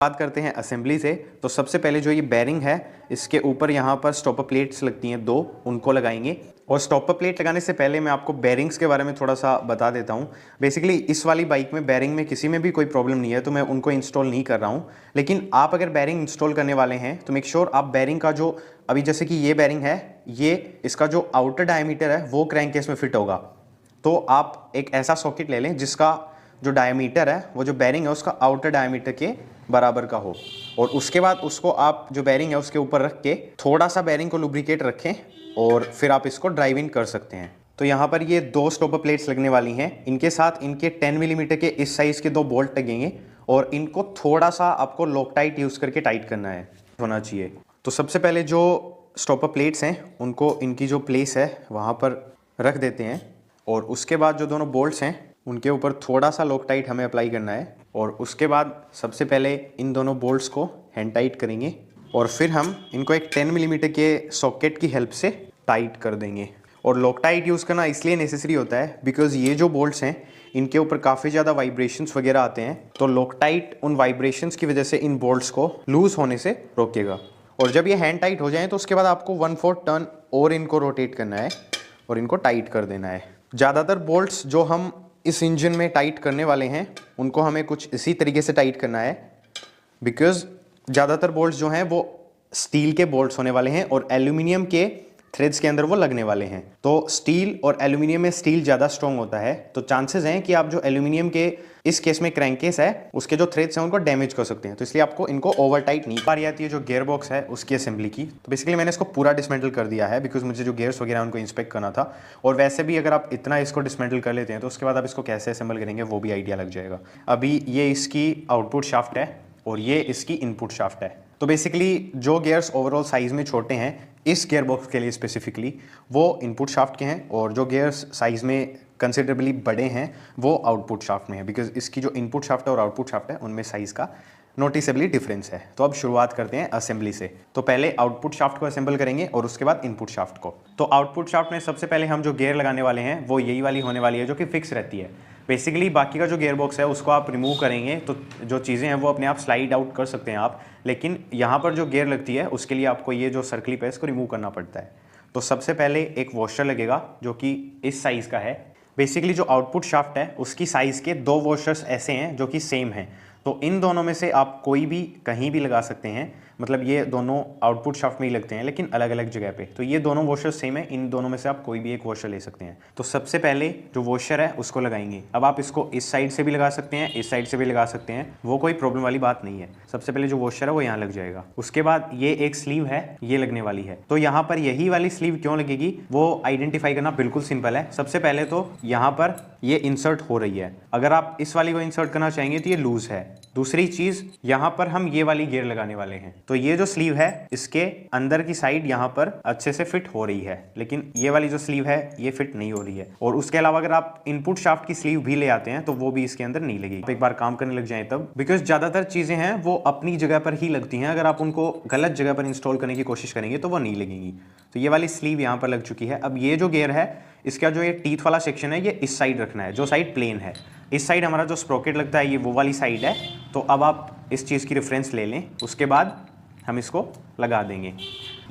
बात करते हैं असेंबली से। तो सबसे पहले जो ये बेरिंग है, इसके ऊपर यहाँ पर स्टॉपर प्लेट्स लगती हैं 2, उनको लगाएंगे। और स्टॉपर प्लेट लगाने से पहले मैं आपको बेरिंग्स के बारे में थोड़ा सा बता देता हूँ। बेसिकली इस वाली बाइक में बेरिंग में किसी में भी कोई प्रॉब्लम नहीं है, तो मैं उनको इंस्टॉल नहीं कर रहा हूँ। लेकिन आप अगर बेरिंग इंस्टॉल करने वाले हैं तो मेक श्योर आप बेरिंग का जो अभी जैसे कि ये बेरिंग है, ये इसका जो आउटर डायमीटर है वो क्रैंक केस में फिट होगा। तो आप एक ऐसा सॉकेट ले लें जिसका जो डायमीटर है वो जो बेरिंग है उसका आउटर डायमीटर के बराबर का हो। और उसके बाद उसको आप जो बेरिंग है उसके ऊपर रख के थोड़ा सा बेरिंग को लुब्रिकेट रखें और फिर आप इसको ड्राइव इन कर सकते हैं। तो यहाँ पर ये 2 स्टॉपर प्लेट्स लगने वाली हैं। इनके साथ इनके 10 मिलीमीटर के इस साइज़ के 2 बोल्ट लगेंगे और इनको थोड़ा सा आपको लॉकटाइट यूज़ करके टाइट करना है, होना चाहिए। तो सबसे पहले जो स्टॉपर प्लेट्स हैं उनको इनकी जो प्लेस है वहाँ पर रख देते हैं और उसके बाद जो दोनों बोल्ट्स हैं उनके ऊपर थोड़ा सा लॉकटाइट हमें अप्लाई करना है। और उसके बाद सबसे पहले इन दोनों बोल्ट्स को हैंड टाइट करेंगे और फिर हम इनको एक 10 मिलीमीटर के सॉकेट की हेल्प से टाइट कर देंगे। और लॉकटाइट यूज़ करना इसलिए नेसेसरी होता है बिकॉज़ ये जो बोल्ट्स हैं इनके ऊपर काफ़ी ज़्यादा वाइब्रेशंस वगैरह आते हैं, तो लॉकटाइट उन वाइब्रेशंस की वजह से इन बोल्ट्स को लूज़ होने से रोकेगा। और जब ये हैंड टाइट हो जाए तो उसके बाद आपको 1/4 टर्न और इनको रोटेट करना है और इनको टाइट कर देना है। ज़्यादातर बोल्ट्स जो हम इस इंजन में टाइट करने वाले हैं उनको हमें कुछ इसी तरीके से टाइट करना है, बिकॉज ज़्यादातर बोल्ट्स जो हैं वो स्टील के बोल्ट्स होने वाले हैं और एल्यूमिनियम के थ्रेड्स के अंदर वो लगने वाले हैं। तो स्टील और एल्यूमिनियम में स्टील ज़्यादा स्ट्रॉन्ग होता है, तो चांसेस हैं कि आप जो एल्यूमिनियम के इस केस में क्रैंक केस है उसके जो थ्रेड्स हैं उनको डैमेज कर सकते हैं। तो इसलिए आपको इनको ओवर टाइट नहीं। बारी आती है जो गियर बॉक्स है उसकी असेंबली की। तो बेसिकली मैंने इसको पूरा डिसमेंटल कर दिया है बिकॉज मुझे जो गियर्स वगैरह उनको इंस्पेक्ट करना था। और वैसे भी अगर आप इतना इसको डिसमेंटल कर लेते हैं तो उसके बाद आप इसको कैसे असेंबल करेंगे वो भी आइडिया लग जाएगा। अभी ये इसकी आउटपुट शाफ्ट है और ये इसकी इनपुट शाफ्ट है। तो बेसिकली जो गियर्स ओवरऑल साइज़ में छोटे हैं इस गियर बॉक्स के लिए स्पेसिफिकली वो इनपुट शाफ्ट के हैं, और जो गियर्स साइज़ में कंसिडरेबली बड़े हैं वो आउटपुट शाफ्ट में है, बिकॉज इसकी जो इनपुट शाफ्ट है और आउटपुट शाफ्ट है उनमें साइज़ का नोटिसेबली डिफरेंस है। तो अब शुरुआत करते हैं असेंबली से। तो पहले आउटपुट शाफ्ट को असेंबल करेंगे और उसके बाद इनपुट शाफ्ट को। तो आउटपुट शाफ्ट में सबसे पहले हम जो गियर लगाने वाले हैं वो यही वाली होने वाली है जो कि फिक्स रहती है। बेसिकली बाकी का जो गियर बॉक्स है उसको आप रिमूव करेंगे तो जो चीज़ें हैं वो अपने आप स्लाइड आउट कर सकते हैं आप, लेकिन यहाँ पर जो गियर लगती है उसके लिए आपको ये जो सर्कलिप है इसको रिमूव करना पड़ता है। तो सबसे पहले एक वॉशर लगेगा जो कि इस साइज़ का है। बेसिकली जो आउटपुट शाफ्ट है उसकी साइज़ के 2 वॉशर्स ऐसे हैं जो कि सेम हैं, तो इन दोनों में से आप कोई भी कहीं भी लगा सकते हैं। मतलब ये दोनों आउटपुट शाफ्ट में ही लगते हैं लेकिन अलग अलग जगह पे। तो ये दोनों वॉशर सेम है, इन दोनों में से आप कोई भी एक वॉशर ले सकते हैं। तो सबसे पहले जो वॉशर है उसको लगाएंगे। अब आप इसको इस साइड से भी लगा सकते हैं, इस साइड से भी लगा सकते हैं, वो कोई प्रॉब्लम वाली बात नहीं है। सबसे पहले जो वॉशर है वो यहाँ लग जाएगा। उसके बाद ये एक स्लीव है, ये लगने वाली है। तो यहाँ पर यही वाली स्लीव क्यों लगेगी वो आइडेंटिफाई करना बिल्कुल सिंपल है। सबसे पहले तो यहाँ पर ये इंसर्ट हो रही है, अगर आप इस वाली को इंसर्ट करना चाहेंगे तो ये लूज है। दूसरी चीज यहाँ पर हम ये वाली गियर लगाने वाले हैं, तो ये जो स्लीव है इसके अंदर की साइड यहाँ पर अच्छे से फिट हो रही है, लेकिन ये वाली जो स्लीव है ये फिट नहीं हो रही है। और उसके अलावा अगर आप इनपुट शाफ्ट की स्लीव भी ले आते हैं तो वो भी इसके अंदर नहीं लगेगी। आप एक बार काम करने लग जाए तब, बिकॉज ज्यादातर चीजें हैं वो अपनी जगह पर ही लगती हैं, अगर आप उनको गलत जगह पर इंस्टॉल करने की कोशिश करेंगे तो वो नहीं लगेंगी। तो ये वाली स्लीव यहाँ पर लग चुकी है। अब ये जो गियर है इसका जो ये टीथ वाला सेक्शन है ये इस साइड रखना है, जो साइड प्लेन है। इस साइड हमारा जो स्प्रोकेट लगता है ये वो वाली साइड है। तो अब आप इस चीज़ की रेफरेंस ले लें, उसके बाद हम इसको लगा देंगे।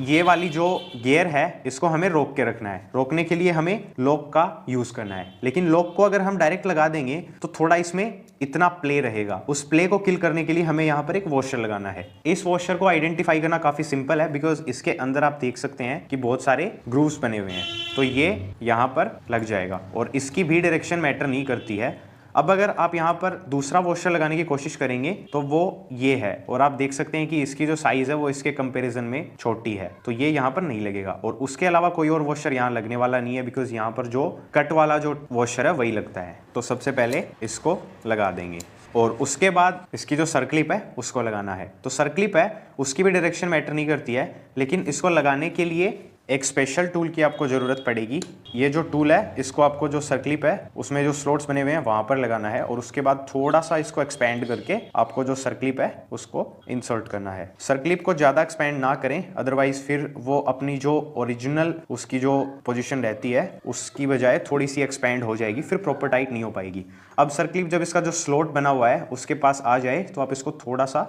ये वाली जो गियर है इसको हमें रोक के रखना है। रोकने के लिए हमें लॉक का यूज़ करना है, लेकिन लॉक को अगर हम डायरेक्ट लगा देंगे तो थोड़ा इसमें इतना प्ले रहेगा। उस प्ले को किल करने के लिए हमें यहाँ पर एक वॉशर लगाना है। इस वॉशर को आइडेंटिफाई करना काफ़ी सिंपल है, बिकॉज इसके अंदर आप देख सकते हैं कि बहुत सारे ग्रूव्स बने हुए हैं। तो ये यहाँ पर लग जाएगा और इसकी भी डायरेक्शन मैटर नहीं करती है। अब अगर आप यहाँ पर दूसरा वॉशर लगाने की कोशिश करेंगे तो वो ये है, और आप देख सकते हैं कि इसकी जो साइज़ है वो इसके कंपैरिजन में छोटी है, तो ये यहाँ पर नहीं लगेगा। और उसके अलावा कोई और वॉशर यहाँ लगने वाला नहीं है, बिकॉज यहाँ पर जो कट वाला जो वॉशर है वही लगता है। तो सबसे पहले इसको लगा देंगे और उसके बाद इसकी जो सर्कलिप है उसको लगाना है। तो सर्कलिप है उसकी भी डायरेक्शन मैटर नहीं करती है, लेकिन इसको लगाने के लिए एक स्पेशल टूल की आपको ज़रूरत पड़ेगी। ये जो टूल है इसको आपको जो सर्कलिप है उसमें जो स्लॉट्स बने हुए हैं वहाँ पर लगाना है, और उसके बाद थोड़ा सा इसको एक्सपेंड करके आपको जो सर्कलिप है उसको इंसर्ट करना है। सर्कलिप को ज़्यादा एक्सपेंड ना करें, अदरवाइज फिर वो अपनी जो ओरिजिनल उसकी जो पोजीशन रहती है उसकी बजाय थोड़ी सी एक्सपेंड हो जाएगी, फिर प्रॉपर टाइट नहीं हो पाएगी। अब सर्कलिप जब इसका जो स्लॉट बना हुआ है उसके पास आ जाए तो आप इसको थोड़ा सा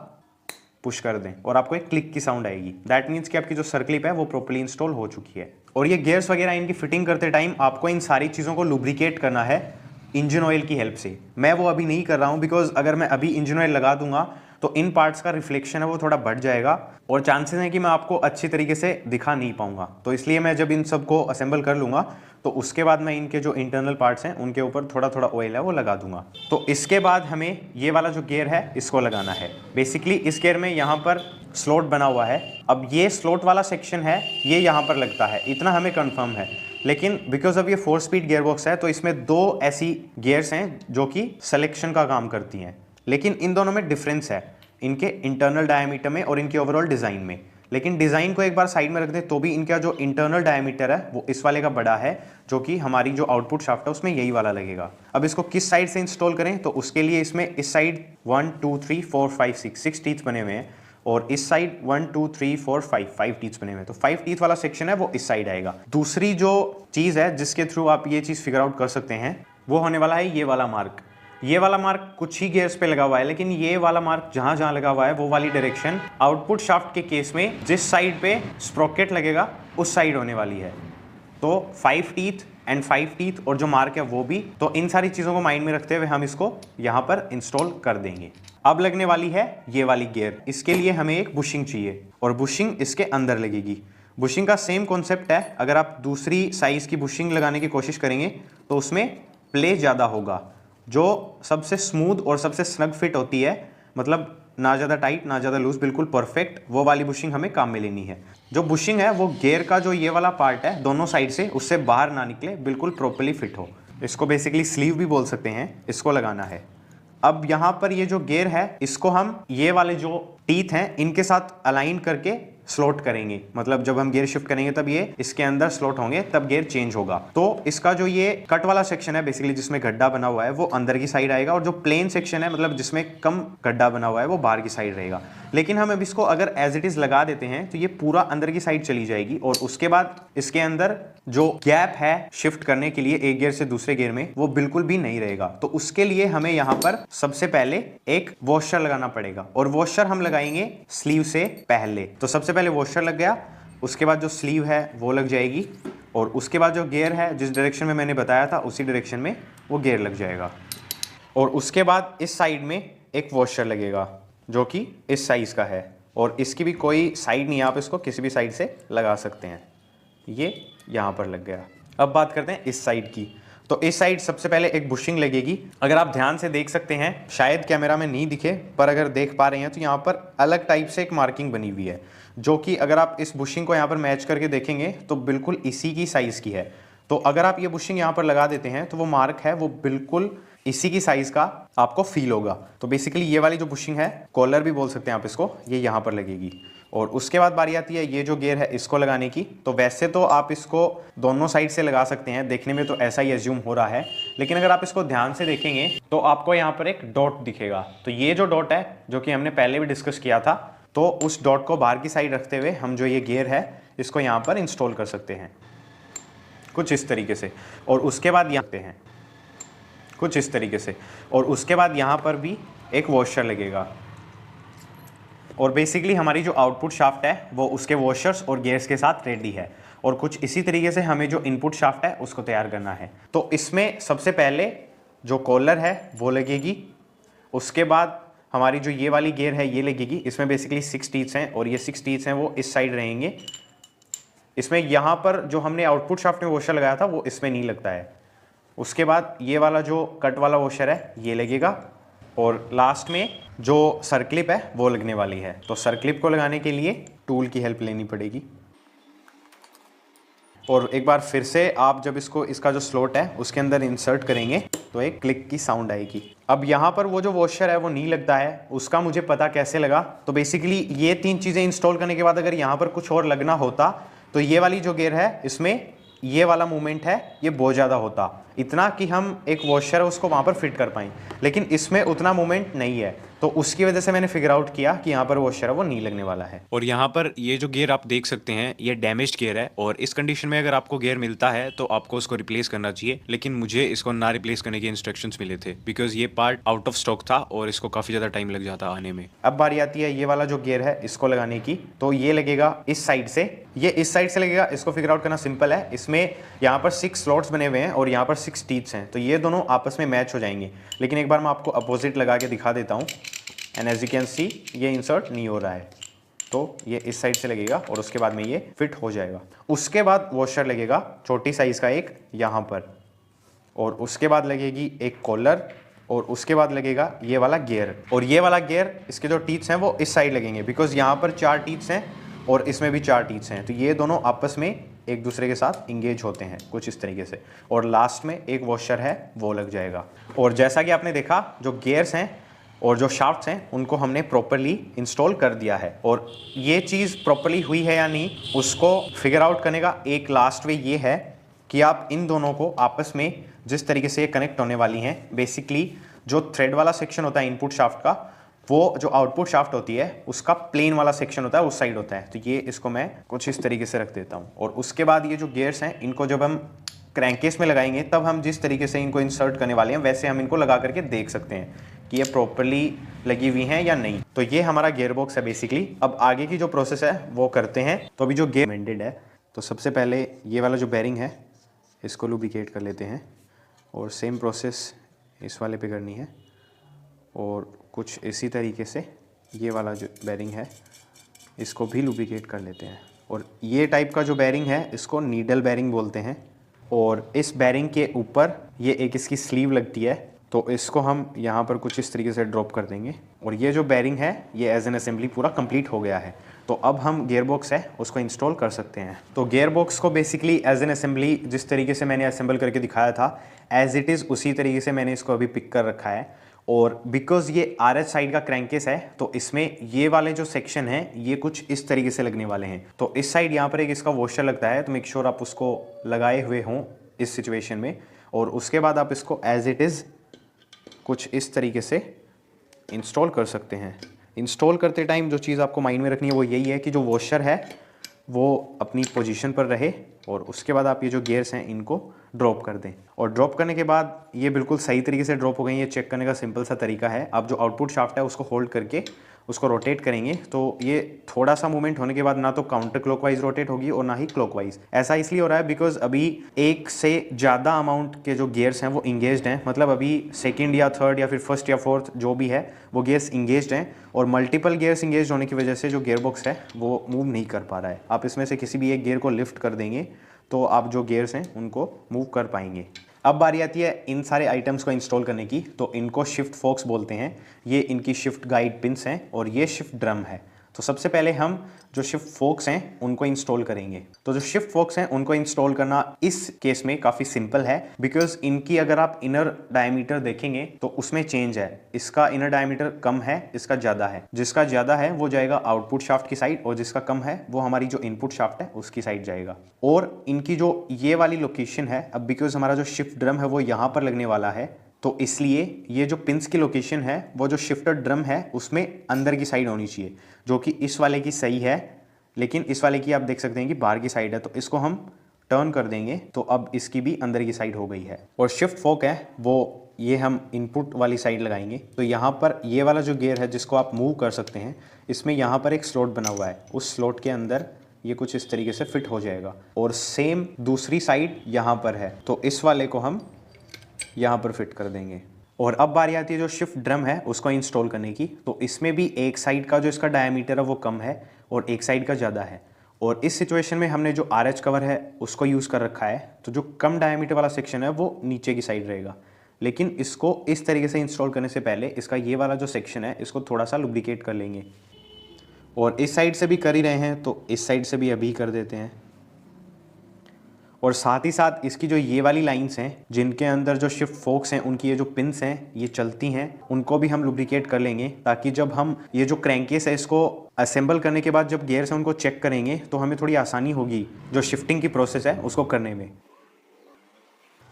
पुश कर दें और आपको एक क्लिक की साउंड आएगी। दैट मीन्स कि आपकी जो सर्कलिप है वो प्रॉपर्ली इंस्टॉल हो चुकी है। और ये गियर्स वगैरह इनकी फिटिंग करते टाइम आपको इन सारी चीज़ों को लुब्रिकेट करना है इंजन ऑयल की हेल्प से। मैं वो अभी नहीं कर रहा हूँ बिकॉज अगर मैं अभी इंजन ऑयल लगा दूंगा तो इन पार्ट्स का रिफ्लेक्शन है वो थोड़ा बढ़ जाएगा और चांसेस हैं कि मैं आपको अच्छी तरीके से दिखा नहीं पाऊंगा। तो इसलिए मैं जब इन सबको असेंबल कर लूँगा तो उसके बाद मैं इनके जो इंटरनल पार्ट्स हैं उनके ऊपर थोड़ा थोड़ा ऑयल है वो लगा दूंगा। तो इसके बाद हमें ये वाला जो गियर है इसको लगाना है। बेसिकली इस गियर में यहाँ पर स्लॉट बना हुआ है। अब ये स्लॉट वाला सेक्शन है ये यहाँ पर लगता है, इतना हमें कन्फर्म है। लेकिन बिकॉज अब ये 4 स्पीड गियर बॉक्स है तो इसमें 2 ऐसी गियर्स हैं जो कि सिलेक्शन का काम करती हैं। लेकिन इन दोनों में डिफरेंस है, इनके इंटरनल डायमीटर में और इनके ओवरऑल डिज़ाइन में। लेकिन डिज़ाइन को एक बार साइड में रख दें तो भी इनका जो इंटरनल डायमीटर है वो इस वाले का बड़ा है, जो कि हमारी जो आउटपुट शाफ्ट है उसमें यही वाला लगेगा। अब इसको किस साइड से इंस्टॉल करें तो उसके लिए इसमें इस साइड 1 2 3 4 5 6 टीथ बने हुए हैं और इस साइड 1 2 3 4 5 टीथ बने हुए हैं। तो 5 टीथ वाला सेक्शन है वो इस साइड आएगा। दूसरी जो चीज़ है जिसके थ्रू आप ये चीज़ फिगर आउट कर सकते हैं वो होने वाला है ये वाला मार्क। ये वाला मार्क कुछ ही गियर्स पे लगा हुआ है, लेकिन ये वाला मार्क जहां जहां लगा हुआ है वो वाली डायरेक्शन आउटपुट शाफ्ट के केस में जिस साइड पे स्प्रोकेट लगेगा उस साइड होने वाली है। तो 5 टीथ एंड 5 टीथ और जो मार्क है वो भी। तो इन सारी चीज़ों को माइंड में रखते हुए हम इसको यहाँ पर इंस्टॉल कर देंगे। अब लगने वाली है ये वाली गियर। इसके लिए हमें एक बुशिंग चाहिए और बुशिंग इसके अंदर लगेगी। बुशिंग का सेम कॉन्सेप्ट है, अगर आप दूसरी साइज़ की बुशिंग लगाने की कोशिश करेंगे तो उसमें प्ले ज़्यादा होगा। जो सबसे स्मूथ और सबसे स्नग फिट होती है, मतलब ना ज़्यादा टाइट ना ज़्यादा लूज, बिल्कुल परफेक्ट, वो वाली बुशिंग हमें काम में लेनी है। जो बुशिंग है वो गियर का जो ये वाला पार्ट है दोनों साइड से उससे बाहर ना निकले, बिल्कुल प्रॉपर्ली फिट हो। इसको बेसिकली स्लीव भी बोल सकते हैं, इसको लगाना है। अब यहाँ पर ये जो गियर है इसको हम ये वाले जो टीथ हैं इनके साथ अलाइन करके स्लॉट करेंगे। मतलब जब हम गियर शिफ्ट करेंगे तब ये इसके अंदर स्लॉट होंगे, तब गियर चेंज होगा। तो इसका जो ये कट वाला सेक्शन है बेसिकली जिसमें गड्ढा बना हुआ है वो अंदर की साइड आएगा और जो प्लेन सेक्शन है मतलब जिसमें कम गड्ढा बना हुआ है वो बाहर की साइड रहेगा। लेकिन हम अब इसको अगर एज इट इज लगा देते हैं तो ये पूरा अंदर की साइड चली जाएगी और उसके बाद इसके अंदर जो गैप है शिफ्ट करने के लिए एक गियर से दूसरे गियर में वो बिल्कुल भी नहीं रहेगा। तो उसके लिए हमें यहाँ पर सबसे पहले एक वॉशर लगाना पड़ेगा और वॉशर हम लगाएंगे स्लीव से पहले। तो सबसे पहले वॉशर लग गया, उसके बाद जो स्लीव है वो लग जाएगी और उसके बाद जो गियर है जिस डायरेक्शन में मैंने बताया था उसी डायरेक्शन में वो गियर लग जाएगा। और उसके बाद इस साइड में एक वॉशर लगेगा जो कि इस साइज़ का है और इसकी भी कोई साइड नहीं है, आप इसको किसी भी साइड से लगा सकते हैं। ये यहाँ पर लग गया। अब बात करते हैं इस साइड की। तो इस साइड सबसे पहले एक बुशिंग लगेगी। अगर आप ध्यान से देख सकते हैं, शायद कैमरा में नहीं दिखे पर अगर देख पा रहे हैं तो यहाँ पर अलग टाइप से एक मार्किंग बनी हुई है जो कि अगर आप इस बुशिंग को यहाँ पर मैच करके देखेंगे तो बिल्कुल इसी की साइज़ की है। तो अगर आप ये बुशिंग यहाँ पर लगा देते हैं तो वो मार्क है वो बिल्कुल इसी की साइज़ का आपको फील होगा। तो बेसिकली ये वाली जो बुशिंग है, कॉलर भी बोल सकते हैं आप इसको, ये यहाँ पर लगेगी। और उसके बाद बारी आती है ये जो गियर है इसको लगाने की। तो वैसे तो आप इसको दोनों साइड से लगा सकते हैं, देखने में तो ऐसा ही एज्यूम हो रहा है, लेकिन अगर आप इसको ध्यान से देखेंगे तो आपको यहाँ पर एक डॉट दिखेगा। तो ये जो डॉट है जो कि हमने पहले भी डिस्कस किया था, तो उस डॉट को बाहर की साइड रखते हुए हम जो ये गियर है इसको यहाँ पर इंस्टॉल कर सकते हैं कुछ इस तरीके से। और उसके बाद यहाँ पे हैं कुछ इस तरीके से और उसके बाद यहाँ पर भी एक वॉशर लगेगा और बेसिकली हमारी जो आउटपुट शाफ्ट है वो उसके वॉशर्स और गियर्स के साथ रेडी है। और कुछ इसी तरीके से हमें जो इनपुट शाफ्ट है उसको तैयार करना है। तो इसमें सबसे पहले जो कॉलर है वो लगेगी, उसके बाद हमारी जो ये वाली गियर है ये लगेगी। इसमें बेसिकली 6 टीथ्स हैं और ये 6 टीथ्स हैं वो इस साइड रहेंगे। इसमें यहाँ पर जो हमने आउटपुट शाफ्ट में वॉशर लगाया था वो इसमें नहीं लगता है। उसके बाद ये वाला जो कट वाला वॉशर है ये लगेगा और लास्ट में जो सर्कलिप है वो लगने वाली है। तो सर्कलिप को लगाने के लिए टूल की हेल्प लेनी पड़ेगी। और एक बार फिर से आप जब इसको इसका जो स्लॉट है उसके अंदर इंसर्ट करेंगे तो एक क्लिक की साउंड आएगी। अब यहाँ पर वो जो वॉशर है वो नहीं लगता है, उसका मुझे पता कैसे लगा। तो बेसिकली ये 3 चीज़ें इंस्टॉल करने के बाद अगर यहाँ पर कुछ और लगना होता तो ये वाली जो गियर है इसमें ये वाला मूवमेंट है ये बहुत ज़्यादा होता। इतना कि हम एक वॉशर है उसको वहाँ पर फिट कर पाएँ, लेकिन इसमें उतना मूवमेंट नहीं है, तो उसकी वजह से मैंने फिगर आउट किया कि यहाँ पर वॉशर है वो नहीं लगने वाला है। और यहाँ पर ये जो गियर आप देख सकते हैं ये डैमेज्ड गियर है, और इस कंडीशन में अगर आपको गियर मिलता है तो आपको उसको रिप्लेस करना चाहिए, लेकिन मुझे इसको ना रिप्लेस करने के इंस्ट्रक्शंस मिले थे बिकॉज ये पार्ट आउट ऑफ स्टॉक था और इसको काफ़ी ज़्यादा टाइम लग जाता आने में। अब बारी आती है ये वाला जो गियर है इसको लगाने की, तो ये लगेगा इस साइड से, ये इस साइड से लगेगा। इसको फिगर आउट करना सिंपल है, इसमें यहाँ पर 6 स्लॉट्स बने हुए हैं और यहाँ पर 6 टीथ्स हैं, तो ये दोनों आपस में मैच हो जाएंगे। लेकिन एक बार मैं आपको अपोजिट लगा के दिखा देता हूँ, and as you can see ये इंसर्ट नहीं हो रहा है, तो ये इस साइड से लगेगा और उसके बाद में ये फिट हो जाएगा। उसके बाद वॉशर लगेगा छोटी साइज का एक यहाँ पर, और उसके बाद लगेगी एक कॉलर, और उसके बाद लगेगा ये वाला गियर, और ये वाला गियर इसके जो टीथ्स हैं वो इस साइड लगेंगे बिकॉज यहाँ पर 4 टीथ्स हैं और इसमें भी 4 टीथ्स हैं, तो ये दोनों आपस में एक दूसरे के साथ इंगेज होते हैं कुछ इस तरीके से, और लास्ट में एक वॉशर है वो लग जाएगा। और जैसा कि आपने देखा जो गियर्स हैं और जो शाफ्ट्स हैं उनको हमने प्रॉपरली इंस्टॉल कर दिया है, और ये चीज़ प्रॉपरली हुई है या नहीं उसको फिगर आउट करने का एक लास्ट वे ये है कि आप इन दोनों को आपस में जिस तरीके से ये कनेक्ट होने वाली हैं, बेसिकली जो थ्रेड वाला सेक्शन होता है इनपुट शाफ्ट का, वो जो आउटपुट शाफ्ट होती है उसका प्लेन वाला सेक्शन होता है उस साइड होता है, तो ये इसको मैं कुछ इस तरीके से रख देता हूँ। और उसके बाद ये जो गियर्स हैं इनको जब हम क्रैंकेस में लगाएंगे तब हम जिस तरीके से इनको इंसर्ट करने वाले हैं वैसे हम इनको लगा करके देख सकते हैं कि ये प्रॉपरली लगी हुई हैं या नहीं। तो ये हमारा गियर बॉक्स है बेसिकली। अब आगे की जो प्रोसेस है वो करते हैं। तो अभी जो गियर मेंटेड है, तो सबसे पहले ये वाला जो बेरिंग है इसको लुब्रिकेट कर लेते हैं, और सेम प्रोसेस इस वाले पे करनी है, और कुछ इसी तरीके से ये वाला जो बेरिंग है इसको भी लुब्रिकेट कर लेते हैं। और ये टाइप का जो बेरिंग है इसको नीडल बेरिंग बोलते हैं, और इस बेरिंग के ऊपर ये एक इसकी स्लीव लगती है, तो इसको हम यहाँ पर कुछ इस तरीके से ड्रॉप कर देंगे, और ये जो बेरिंग है ये एज एन असेंबली पूरा कंप्लीट हो गया है। तो अब हम गियर बॉक्स है उसको इंस्टॉल कर सकते हैं। तो गियर बॉक्स को बेसिकली एज एन असेंबली जिस तरीके से मैंने असेंबल करके दिखाया था एज इट इज़ उसी तरीके से मैंने इसको अभी पिक कर रखा है। और बिकॉज ये आरएच साइड का क्रैंकेस है तो इसमें ये वाले जो सेक्शन है ये कुछ इस तरीके से लगने वाले हैं। तो इस साइड यहाँ पर एक इसका वॉशर लगता है, तो मेक श्योर आप उसको लगाए हुए हों इस सिचुएशन में, और उसके बाद आप इसको एज इट इज़ कुछ इस तरीके से इंस्टॉल कर सकते हैं। इंस्टॉल करते टाइम जो चीज़ आपको माइंड में रखनी है वो यही है कि जो वॉशर है वो अपनी पोजीशन पर रहे, और उसके बाद आप ये जो गियर्स हैं इनको ड्रॉप कर दें। और ड्रॉप करने के बाद ये बिल्कुल सही तरीके से ड्रॉप हो गई, ये चेक करने का सिंपल सा तरीका है। आप जो आउटपुट शाफ्ट है उसको होल्ड करके उसको रोटेट करेंगे, तो ये थोड़ा सा मूवमेंट होने के बाद ना तो काउंटर क्लॉकवाइज रोटेट होगी और ना ही क्लॉकवाइज। ऐसा इसलिए हो रहा है बिकॉज अभी एक से ज़्यादा अमाउंट के जो गियर्स हैं वो इंगेज्ड हैं, मतलब अभी सेकंड या थर्ड या फिर फर्स्ट या फोर्थ जो भी है वो गियर्स इंगेज्ड हैं, और मल्टीपल गियर्स इंगेज होने की वजह से जो गियर बॉक्स है वो मूव नहीं कर पा रहा है। आप इसमें से किसी भी एक गियर को लिफ्ट कर देंगे तो आप जो गियर्स हैं उनको मूव कर पाएंगे। अब बारी आती है इन सारे आइटम्स को इंस्टॉल करने की, तो इनको शिफ्ट फोक्स बोलते हैं। ये इनकी शिफ्ट गाइड पिंस हैं और ये शिफ्ट ड्रम है। तो सबसे पहले हम जो शिफ्ट फोक्स हैं उनको इंस्टॉल करेंगे। तो जो शिफ्ट फोक्स हैं उनको इंस्टॉल करना इस केस में काफ़ी सिंपल है बिकॉज इनकी अगर आप इनर डायमीटर देखेंगे तो उसमें चेंज है। इसका इनर डायमीटर कम है, इसका ज़्यादा है। जिसका ज़्यादा है वो जाएगा आउटपुट शाफ्ट की साइड, और जिसका कम है वो हमारी जो इनपुट शाफ्ट है उसकी साइड जाएगा। और इनकी जो ये वाली लोकेशन है, अब बिकॉज हमारा जो शिफ्ट ड्रम है वो यहाँ पर लगने वाला है, तो इसलिए ये जो पिंस की लोकेशन है वो जो शिफ्टर ड्रम है उसमें अंदर की साइड होनी चाहिए, जो कि इस वाले की सही है, लेकिन इस वाले की आप देख सकते हैं कि बाहर की साइड है। तो इसको हम टर्न कर देंगे तो अब इसकी भी अंदर की साइड हो गई है। और शिफ्ट फोक है वो ये हम इनपुट वाली साइड लगाएंगे। तो यहाँ पर ये वाला जो गियर है जिसको आप मूव कर सकते हैं, इसमें यहाँ पर एक स्लॉट बना हुआ है, उस स्लॉट के अंदर ये कुछ इस तरीके से फिट हो जाएगा। और सेम दूसरी साइड यहाँ पर है, तो इस वाले को हम यहाँ पर फिट कर देंगे। और अब बारी आती है जो शिफ्ट ड्रम है उसको इंस्टॉल करने की। तो इसमें भी एक साइड का जो इसका डायमीटर है वो कम है और एक साइड का ज़्यादा है, और इस सिचुएशन में हमने जो आरएच कवर है उसको यूज़ कर रखा है। तो जो कम डायमीटर वाला सेक्शन है वो नीचे की साइड रहेगा, लेकिन इसको इस तरीके से इंस्टॉल करने से पहले इसका ये वाला जो सेक्शन है इसको थोड़ा सा लुब्रिकेट कर लेंगे। और इस साइड से भी कर ही रहे हैं तो इस साइड से भी अभी कर देते हैं। और साथ ही साथ इसकी जो ये वाली लाइंस हैं जिनके अंदर जो शिफ्ट फोक्स हैं उनकी ये जो पिंस हैं ये चलती हैं, उनको भी हम लुब्रिकेट कर लेंगे, ताकि जब हम ये जो क्रैंकेस है इसको असेंबल करने के बाद जब गियर्स हैं उनको चेक करेंगे तो हमें थोड़ी आसानी होगी जो शिफ्टिंग की प्रोसेस है उसको करने में।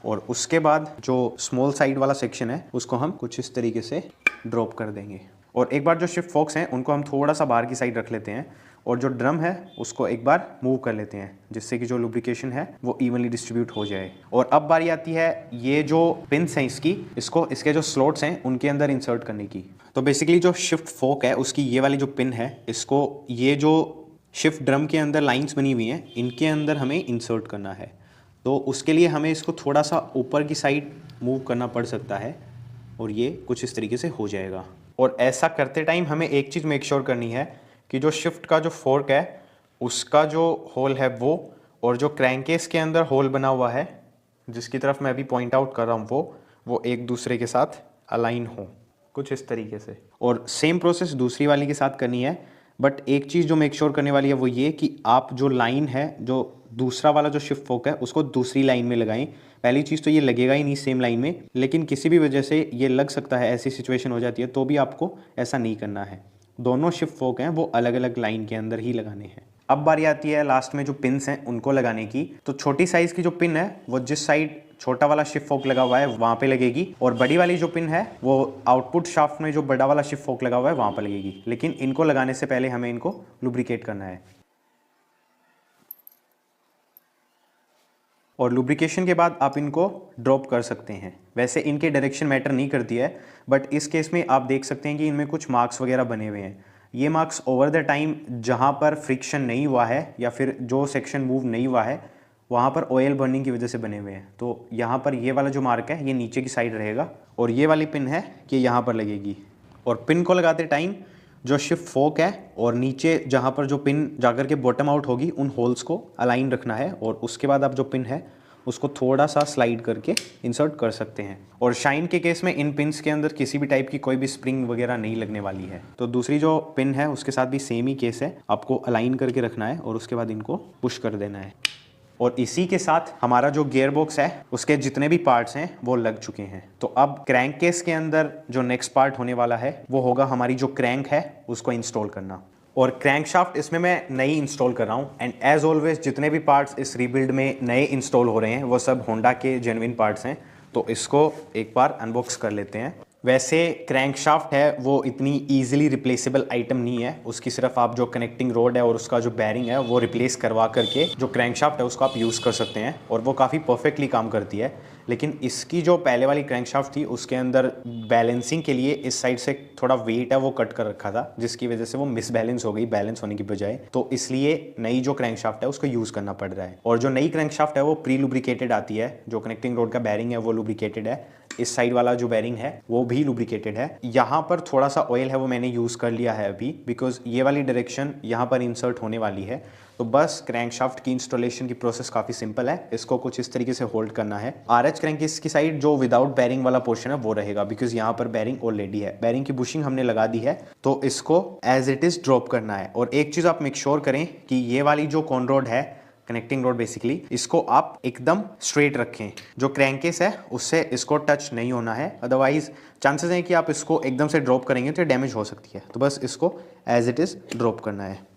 और उसके बाद जो स्मॉल साइड वाला सेक्शन है उसको हम कुछ इस तरीके से ड्रॉप कर देंगे। और एक बार जो शिफ्ट फोक्स हैं उनको हम थोड़ा सा बाहर की साइड रख लेते हैं और जो ड्रम है उसको एक बार मूव कर लेते हैं, जिससे कि जो लुब्रिकेशन है वो इवनली डिस्ट्रीब्यूट हो जाए। और अब बारी आती है ये जो पिन्स हैं इसको इसके जो स्लॉट्स हैं उनके अंदर इंसर्ट करने की। तो बेसिकली जो शिफ्ट फोक है उसकी ये वाली जो पिन है, इसको ये जो शिफ्ट ड्रम के अंदर लाइंस बनी हुई हैं इनके अंदर हमें इंसर्ट करना है। तो उसके लिए हमें इसको थोड़ा सा ऊपर की साइड मूव करना पड़ सकता है और ये कुछ इस तरीके से हो जाएगा। और ऐसा करते टाइम हमें एक चीज़ मेक श्योर करनी है कि जो शिफ्ट का जो फोर्क है उसका जो होल है वो, और जो क्रैंकेस के अंदर होल बना हुआ है जिसकी तरफ मैं अभी पॉइंट आउट कर रहा हूँ वो एक दूसरे के साथ अलाइन हो कुछ इस तरीके से। और सेम प्रोसेस दूसरी वाली के साथ करनी है, बट एक चीज़ जो मेक श्योर करने वाली है वो ये कि आप जो लाइन है, जो दूसरा वाला जो शिफ्ट फोक है उसको दूसरी लाइन में लगाएं। पहली चीज़ तो ये लगेगा ही नहीं सेम लाइन में, लेकिन किसी भी वजह से ये लग सकता है, ऐसी सिचुएशन हो जाती है, तो भी आपको ऐसा नहीं करना है। दोनों शिफ्ट फोक हैं वो अलग अलग लाइन के अंदर ही लगाने हैं। अब बारी आती है लास्ट में जो पिन्स हैं उनको लगाने की। तो छोटी साइज़ की जो पिन है वो जिस साइड छोटा वाला शिफ्ट फोक लगा हुआ है वहाँ पे लगेगी, और बड़ी वाली जो पिन है वो आउटपुट शाफ्ट में जो बड़ा वाला शिफ्ट फोक लगा हुआ है वहाँ पर लगेगी। लेकिन इनको लगाने से पहले हमें इनको लुब्रिकेट करना है। और लुब्रिकेशन के बाद आप इनको ड्रॉप कर सकते हैं। वैसे इनके डायरेक्शन मैटर नहीं करती है, बट इस केस में आप देख सकते हैं कि इनमें कुछ मार्क्स वगैरह बने हुए हैं। ये मार्क्स ओवर द टाइम जहाँ पर फ्रिक्शन नहीं हुआ है या फिर जो सेक्शन मूव नहीं हुआ है वहाँ पर ऑयल बर्निंग की वजह से बने हुए हैं। तो यहाँ पर ये वाला जो मार्क है ये नीचे की साइड रहेगा और ये वाली पिन है कि यहाँ पर लगेगी। और पिन को लगाते टाइम जो शिफ्ट फोक है और नीचे जहाँ पर जो पिन जाकर के बॉटम आउट होगी उन होल्स को अलाइन रखना है, और उसके बाद आप जो पिन है उसको थोड़ा सा स्लाइड करके इंसर्ट कर सकते हैं। और शाइन के केस में इन पिन्स के अंदर किसी भी टाइप की कोई भी स्प्रिंग वगैरह नहीं लगने वाली है। तो दूसरी जो पिन है उसके साथ भी सेम ही केस है, आपको अलाइन करके रखना है और उसके बाद इनको पुश कर देना है। और इसी के साथ हमारा जो गियर बॉक्स है उसके जितने भी पार्ट्स हैं वो लग चुके हैं। तो अब क्रैंक केस के अंदर जो नेक्स्ट पार्ट होने वाला है वो होगा हमारी जो क्रैंक है उसको इंस्टॉल करना। और क्रैंक शाफ्ट इसमें मैं नई इंस्टॉल कर रहा हूँ, एंड एज ऑलवेज जितने भी पार्ट्स इस रीबिल्ड में नए इंस्टॉल हो रहे हैं वो सब होंडा के जेन्युइन पार्ट्स हैं। तो इसको एक बार अनबॉक्स कर लेते हैं। वैसे क्रैंक शाफ्ट है वो इतनी ईजिली रिप्लेसेबल आइटम नहीं है, उसकी सिर्फ आप जो कनेक्टिंग रोड है और उसका जो बैरिंग है वो रिप्लेस करवा करके जो क्रैंक शाफ्ट है उसको आप यूज़ कर सकते हैं और वो काफ़ी परफेक्टली काम करती है। लेकिन इसकी जो पहले वाली क्रैंक शाफ्ट थी उसके अंदर बैलेंसिंग के लिए इस साइड से थोड़ा वेट है वो कट कर रखा था, जिसकी वजह से वो मिसबैलेंस हो गई बैलेंस होने की बजाय। तो इसलिए नई जो क्रैंक शाफ्ट है उसको यूज़ करना पड़ रहा है। और जो नई क्रैंक शाफ्ट है वो प्री लुब्रिकेटेड आती है, जो कनेक्टिंग रोड का बैरिंग है वो लुब्रिकेटेड है, इस साइड वाला जो बैरिंग है वो भी लुब्रिकेटेड है। यहाँ पर थोड़ा सा ऑयल है वो मैंने यूज़ कर लिया है अभी, बिकॉज ये वाली डायरेक्शन यहाँ पर इंसर्ट होने वाली है। तो बस क्रैंकशाफ्ट की इंस्टॉलेशन की प्रोसेस काफ़ी सिंपल है। इसको कुछ इस तरीके से होल्ड करना है। आरएच क्रैंकेस की साइड जो विदाउट बैरिंग वाला पोर्शन है वो रहेगा, बिकॉज यहाँ पर बैरिंग ऑलरेडी है, बैरिंग की बुशिंग हमने लगा दी है। तो इसको एज इट इज़ ड्रॉप करना है। और एक चीज़ आप मेक श्योर करें कि ये वाली जो कॉन रोड है, कनेक्टिंग रोड बेसिकली, इसको आप एकदम स्ट्रेट रखें। जो क्रैंकेस है उससे इसको टच नहीं होना है, अदरवाइज चांसेस हैं कि आप इसको एकदम से ड्रॉप करेंगे तो डैमेज हो सकती है। तो बस इसको एज इट इज़ ड्रॉप करना है।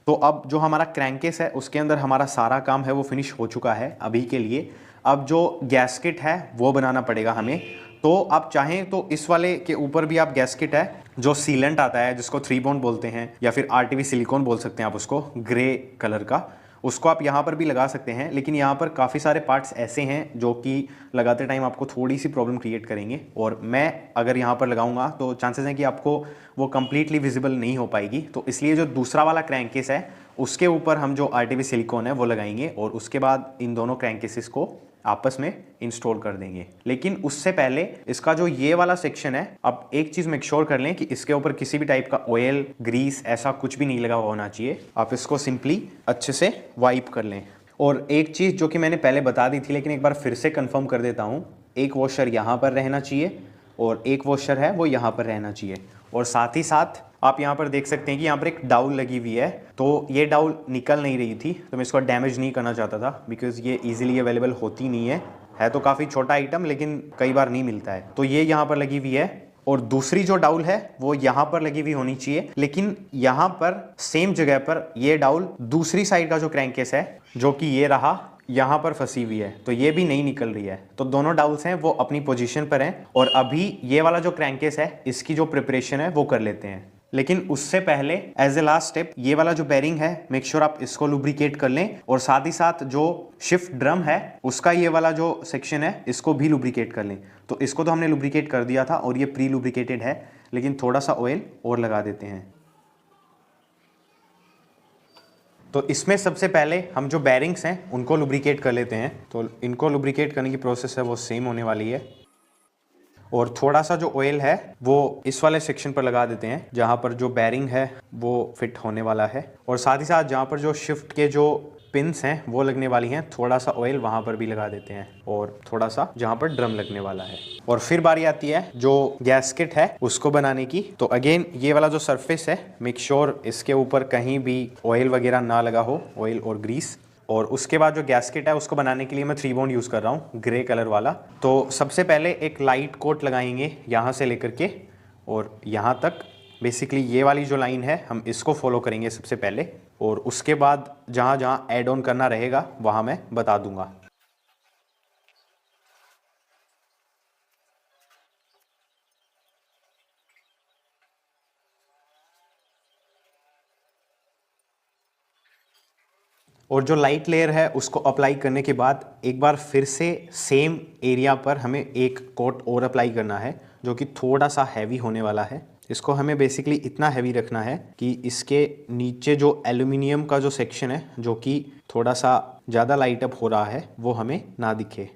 तो अब जो हमारा क्रैंकेस है उसके अंदर हमारा सारा काम है वो फिनिश हो चुका है अभी के लिए। अब जो गैस्केट है वो बनाना पड़ेगा हमें। तो आप चाहें तो इस वाले के ऊपर भी आप गैस्केट है जो सीलेंट आता है, जिसको 3 बॉन्ड बोलते हैं या फिर आरटीवी सिलिकॉन बोल सकते हैं आप उसको, ग्रे कलर का, उसको आप यहाँ पर भी लगा सकते हैं। लेकिन यहाँ पर काफ़ी सारे पार्ट्स ऐसे हैं जो कि लगाते टाइम आपको थोड़ी सी प्रॉब्लम क्रिएट करेंगे, और मैं अगर यहाँ पर लगाऊंगा तो चांसेस हैं कि आपको वो कंप्लीटली विजिबल नहीं हो पाएगी। तो इसलिए जो दूसरा वाला क्रैंकेस है उसके ऊपर हम जो आरटीवी सिलिकॉन है वो लगाएंगे और उसके बाद इन दोनों क्रैंकेसेस को आपस में इंस्टॉल कर देंगे। लेकिन उससे पहले इसका जो ये वाला सेक्शन है, अब एक चीज मेक श्योर कर लें कि इसके ऊपर किसी भी टाइप का ऑयल, ग्रीस ऐसा कुछ भी नहीं लगा हुआ होना चाहिए। आप इसको सिंपली अच्छे से वाइप कर लें। और एक चीज जो कि मैंने पहले बता दी थी लेकिन एक बार फिर से कंफर्म कर देता हूँ, एक वॉशर यहाँ पर रहना चाहिए और एक वॉशर है वो यहाँ पर रहना चाहिए। और साथ ही साथ आप यहाँ पर देख सकते हैं कि यहाँ पर एक डाउल लगी हुई है। तो ये डाउल निकल नहीं रही थी, तो मैं इसको डैमेज नहीं करना चाहता था, बिकॉज ये इजीली अवेलेबल होती नहीं है तो काफ़ी छोटा आइटम लेकिन कई बार नहीं मिलता है। तो ये यहाँ पर लगी हुई है और दूसरी जो डाउल है वो यहाँ पर लगी हुई होनी चाहिए। लेकिन यहाँ पर सेम जगह पर ये डाउल दूसरी साइड का जो क्रैंकेस है, जो कि ये रहा, यहाँ पर फंसी हुई है, तो ये भी नहीं निकल रही है। तो दोनों डाउल्स हैं वो अपनी पोजीशन पर हैं और अभी ये वाला जो क्रैंकेस है इसकी जो प्रिपरेशन है वो कर लेते हैं। लेकिन उससे पहले एज ए लास्ट स्टेप ये वाला जो बेरिंग है मेक श्योर आप इसको लुब्रिकेट कर लें और साथ ही साथ जो शिफ्ट ड्रम है उसका ये वाला जो सेक्शन है इसको भी लुब्रिकेट कर लें। तो इसको तो हमने लुब्रिकेट कर दिया था और ये प्री लुब्रिकेटेड है, लेकिन थोड़ा सा ऑयल और लगा देते हैं। तो इसमें सबसे पहले हम जो बेरिंग्स हैं उनको लुब्रिकेट कर लेते हैं। तो इनको लुब्रिकेट करने की प्रोसेस है वो सेम होने वाली है और थोड़ा सा जो ऑयल है वो इस वाले सेक्शन पर लगा देते हैं जहाँ पर जो बेरिंग है वो फिट होने वाला है और साथ ही साथ जहाँ पर जो शिफ्ट के जो पिन्स हैं वो लगने वाली हैं, थोड़ा सा ऑयल वहाँ पर भी लगा देते हैं और थोड़ा सा जहाँ पर ड्रम लगने वाला है। और फिर बारी आती है जो गैस्केट है उसको बनाने की। तो अगेन ये वाला जो सरफेस है मेक श्योर इसके ऊपर कहीं भी ऑयल वगैरह ना लगा हो, ऑयल और ग्रीस। और उसके बाद जो गैस्केट है उसको बनाने के लिए मैं 3 बॉन्ड यूज़ कर रहा हूँ ग्रे कलर वाला। तो सबसे पहले एक लाइट कोट लगाएंगे यहाँ से लेकर के और यहाँ तक। बेसिकली ये वाली जो लाइन है हम इसको फॉलो करेंगे सबसे पहले और उसके बाद जहाँ जहाँ ऐड ऑन करना रहेगा वहाँ मैं बता दूंगा। और जो लाइट लेयर है उसको अप्लाई करने के बाद एक बार फिर से सेम एरिया पर हमें एक कोट और अप्लाई करना है जो कि थोड़ा सा हैवी होने वाला है। इसको हमें बेसिकली इतना हैवी रखना है कि इसके नीचे जो एल्यूमिनियम का जो सेक्शन है जो कि थोड़ा सा ज़्यादा लाइट अप हो रहा है वो हमें ना दिखे।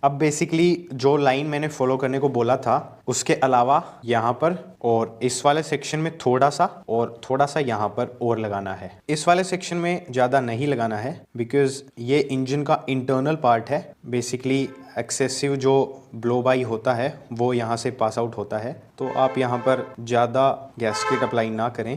अब बेसिकली जो लाइन मैंने फॉलो करने को बोला था उसके अलावा यहाँ पर और इस वाले सेक्शन में थोड़ा सा यहाँ पर और लगाना है। इस वाले सेक्शन में ज़्यादा नहीं लगाना है बिकॉज ये इंजन का इंटरनल पार्ट है। बेसिकली एक्सेसिव जो ब्लो बाई होता है वो यहाँ से पास आउट होता है, तो आप यहाँ पर ज़्यादा गैस्केट अप्लाई ना करें।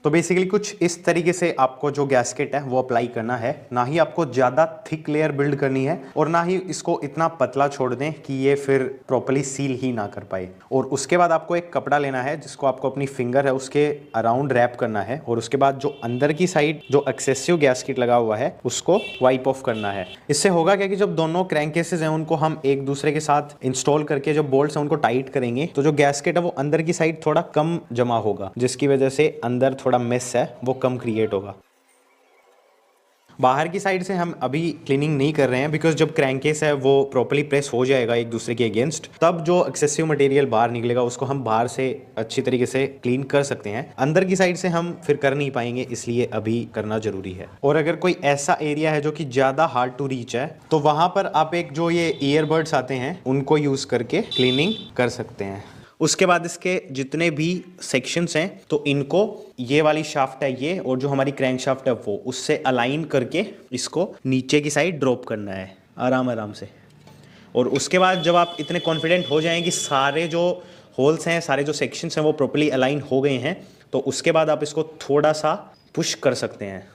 तो बेसिकली कुछ इस तरीके से आपको जो गैस्केट है वो अप्लाई करना है। ना ही आपको ज़्यादा थिक लेयर बिल्ड करनी है और ना ही इसको इतना पतला छोड़ दें कि ये फिर प्रॉपर्ली सील ही ना कर पाए। और उसके बाद आपको एक कपड़ा लेना है जिसको आपको अपनी फिंगर है उसके अराउंड रैप करना है और उसके बाद जो अंदर की साइड जो एक्सेसिव गैस्केट लगा हुआ है उसको वाइप ऑफ करना है। इससे होगा क्या कि जब दोनों क्रैंकेसेस हैं उनको हम एक दूसरे के साथ इंस्टॉल करके जो बोल्ट्स हैं उनको टाइट करेंगे तो जो गैस्केट है वो अंदर की साइड थोड़ा कम जमा होगा, जिसकी वजह से अंदर थोड़ा मेस है वो कम क्रिएट होगा। बाहर की साइड से हम अभी क्लीनिंग नहीं कर रहे हैं बिकॉज जब क्रैंकेस है वो प्रॉपर्ली प्रेस हो जाएगा एक दूसरे के अगेंस्ट, तब जो एक्सेसिव मटेरियल बाहर निकलेगा उसको हम बाहर से अच्छी तरीके से क्लीन कर सकते हैं। अंदर की साइड से हम फिर कर नहीं पाएंगे, इसलिए अभी करना जरूरी है। और अगर कोई ऐसा एरिया है जो कि ज़्यादा हार्ड टू रीच है तो वहाँ पर आप एक जो ये ईयरबड्स आते हैं उनको यूज़ करके क्लीनिंग कर सकते हैं। उसके बाद इसके जितने भी सेक्शंस हैं तो इनको ये वाली शाफ्ट है ये और जो हमारी क्रैंक शाफ्ट है वो उससे अलाइन करके इसको नीचे की साइड ड्रॉप करना है आराम आराम से। और उसके बाद जब आप इतने कॉन्फिडेंट हो जाएं कि सारे जो होल्स हैं सारे जो सेक्शंस हैं वो प्रॉपर्ली अलाइन हो गए हैं तो उसके बाद आप इसको थोड़ा सा पुश कर सकते हैं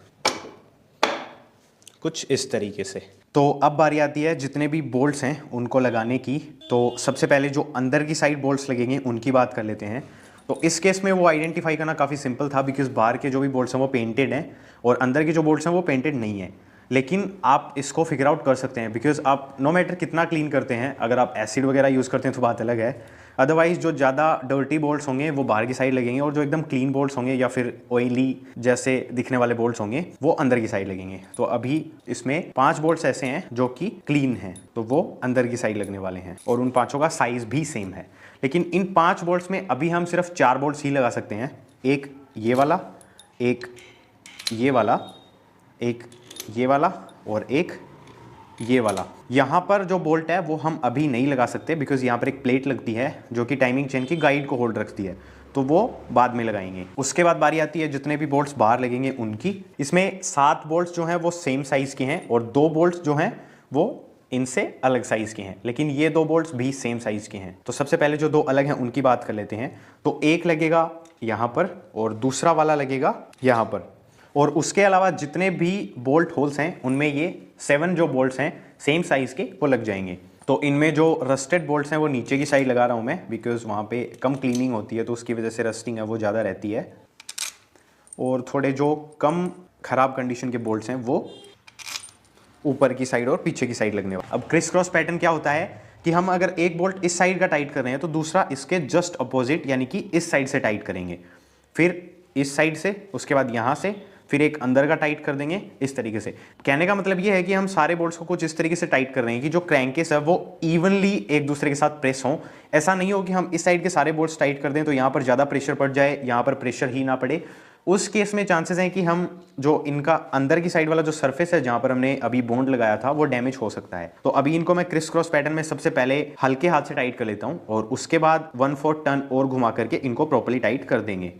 कुछ इस तरीके से। तो अब बारी आती है जितने भी बोल्ट्स हैं उनको लगाने की। तो सबसे पहले जो अंदर की साइड बोल्ट्स लगेंगे उनकी बात कर लेते हैं। तो इस केस में वो आइडेंटिफाई करना काफ़ी सिंपल था बिकॉज बाहर के जो भी बोल्ट्स हैं वो पेंटेड हैं और अंदर के जो बोल्ट्स हैं वो पेंटेड नहीं है। लेकिन आप इसको फिगर आउट कर सकते हैं बिकॉज आप नो मैटर कितना क्लीन करते हैं, अगर आप एसिड वगैरह यूज़ करते हैं तो बात अलग है। अदरवाइज जो ज़्यादा डर्टी बोल्ट्स होंगे वो बाहर की साइड लगेंगे और जो एकदम क्लीन बोल्ट्स होंगे या फिर ऑयली जैसे दिखने वाले बोल्ट्स होंगे वो अंदर की साइड लगेंगे। तो अभी इसमें 5 बोल्ट्स ऐसे हैं जो कि क्लीन हैं तो वो अंदर की साइड लगने वाले हैं और उन 5 का साइज़ भी सेम है। लेकिन इन 5 बोल्ट्स में अभी हम सिर्फ 4 बोल्ट्स ही लगा सकते हैं, एक ये वाला, एक ये वाला, एक ये वाला और एक ये वाला। यहाँ पर जो बोल्ट है वो हम अभी नहीं लगा सकते बिकॉज यहाँ पर एक प्लेट लगती है जो कि टाइमिंग चेन की गाइड को होल्ड रखती है, तो वो बाद में लगाएंगे। उसके बाद बारी आती है जितने भी बोल्ट्स बाहर लगेंगे उनकी। इसमें 7 बोल्ट्स जो हैं वो सेम साइज़ के हैं और 2 बोल्ट्स जो हैं वो इनसे अलग साइज़ के हैं, लेकिन ये 2 बोल्ट्स भी सेम साइज़ के हैं। तो सबसे पहले जो 2 अलग हैं उनकी बात कर लेते हैं। तो एक लगेगा यहाँ पर और दूसरा वाला लगेगा यहाँ पर। और उसके अलावा जितने भी बोल्ट होल्स हैं उनमें ये 7 जो बोल्ट्स हैं सेम साइज़ के वो लग जाएंगे। तो इनमें जो रस्टेड बोल्ट्स हैं वो नीचे की साइड लगा रहा हूँ मैं, बिकॉज वहाँ पे कम क्लीनिंग होती है तो उसकी वजह से रस्टिंग है वो ज़्यादा रहती है। और थोड़े जो कम ख़राब कंडीशन के बोल्ट्स हैं वो ऊपर की साइड और पीछे की साइड लगने वाले। अब क्रिस क्रॉस पैटर्न क्या होता है कि हम अगर एक बोल्ट इस साइड का टाइट कर रहे हैं तो दूसरा इसके जस्ट अपोजिट यानी कि इस साइड से टाइट करेंगे, फिर इस साइड से, उसके बाद यहाँ से, फिर एक अंदर का टाइट कर देंगे इस तरीके से। कहने का मतलब ये है कि हम सारे बोल्ट्स को कुछ इस तरीके से टाइट कर रहे हैं कि जो क्रैंकेस है वो इवनली एक दूसरे के साथ प्रेस हों। ऐसा नहीं हो कि हम इस साइड के सारे बोल्ट्स टाइट कर दें तो यहाँ पर ज़्यादा प्रेशर पड़ जाए, यहाँ पर प्रेशर ही ना पड़े। उस केस में चांसेस हैं कि हम जो इनका अंदर की साइड वाला जो सरफेस है जहां पर हमने अभी बॉन्ड लगाया था वो डैमेज हो सकता है। तो अभी इनको मैं क्रिस क्रॉस पैटर्न में सबसे पहले हल्के हाथ से टाइट कर लेता हूं और उसके बाद 1/4 टर्न और घुमा करके इनको प्रॉपर्ली टाइट कर देंगे।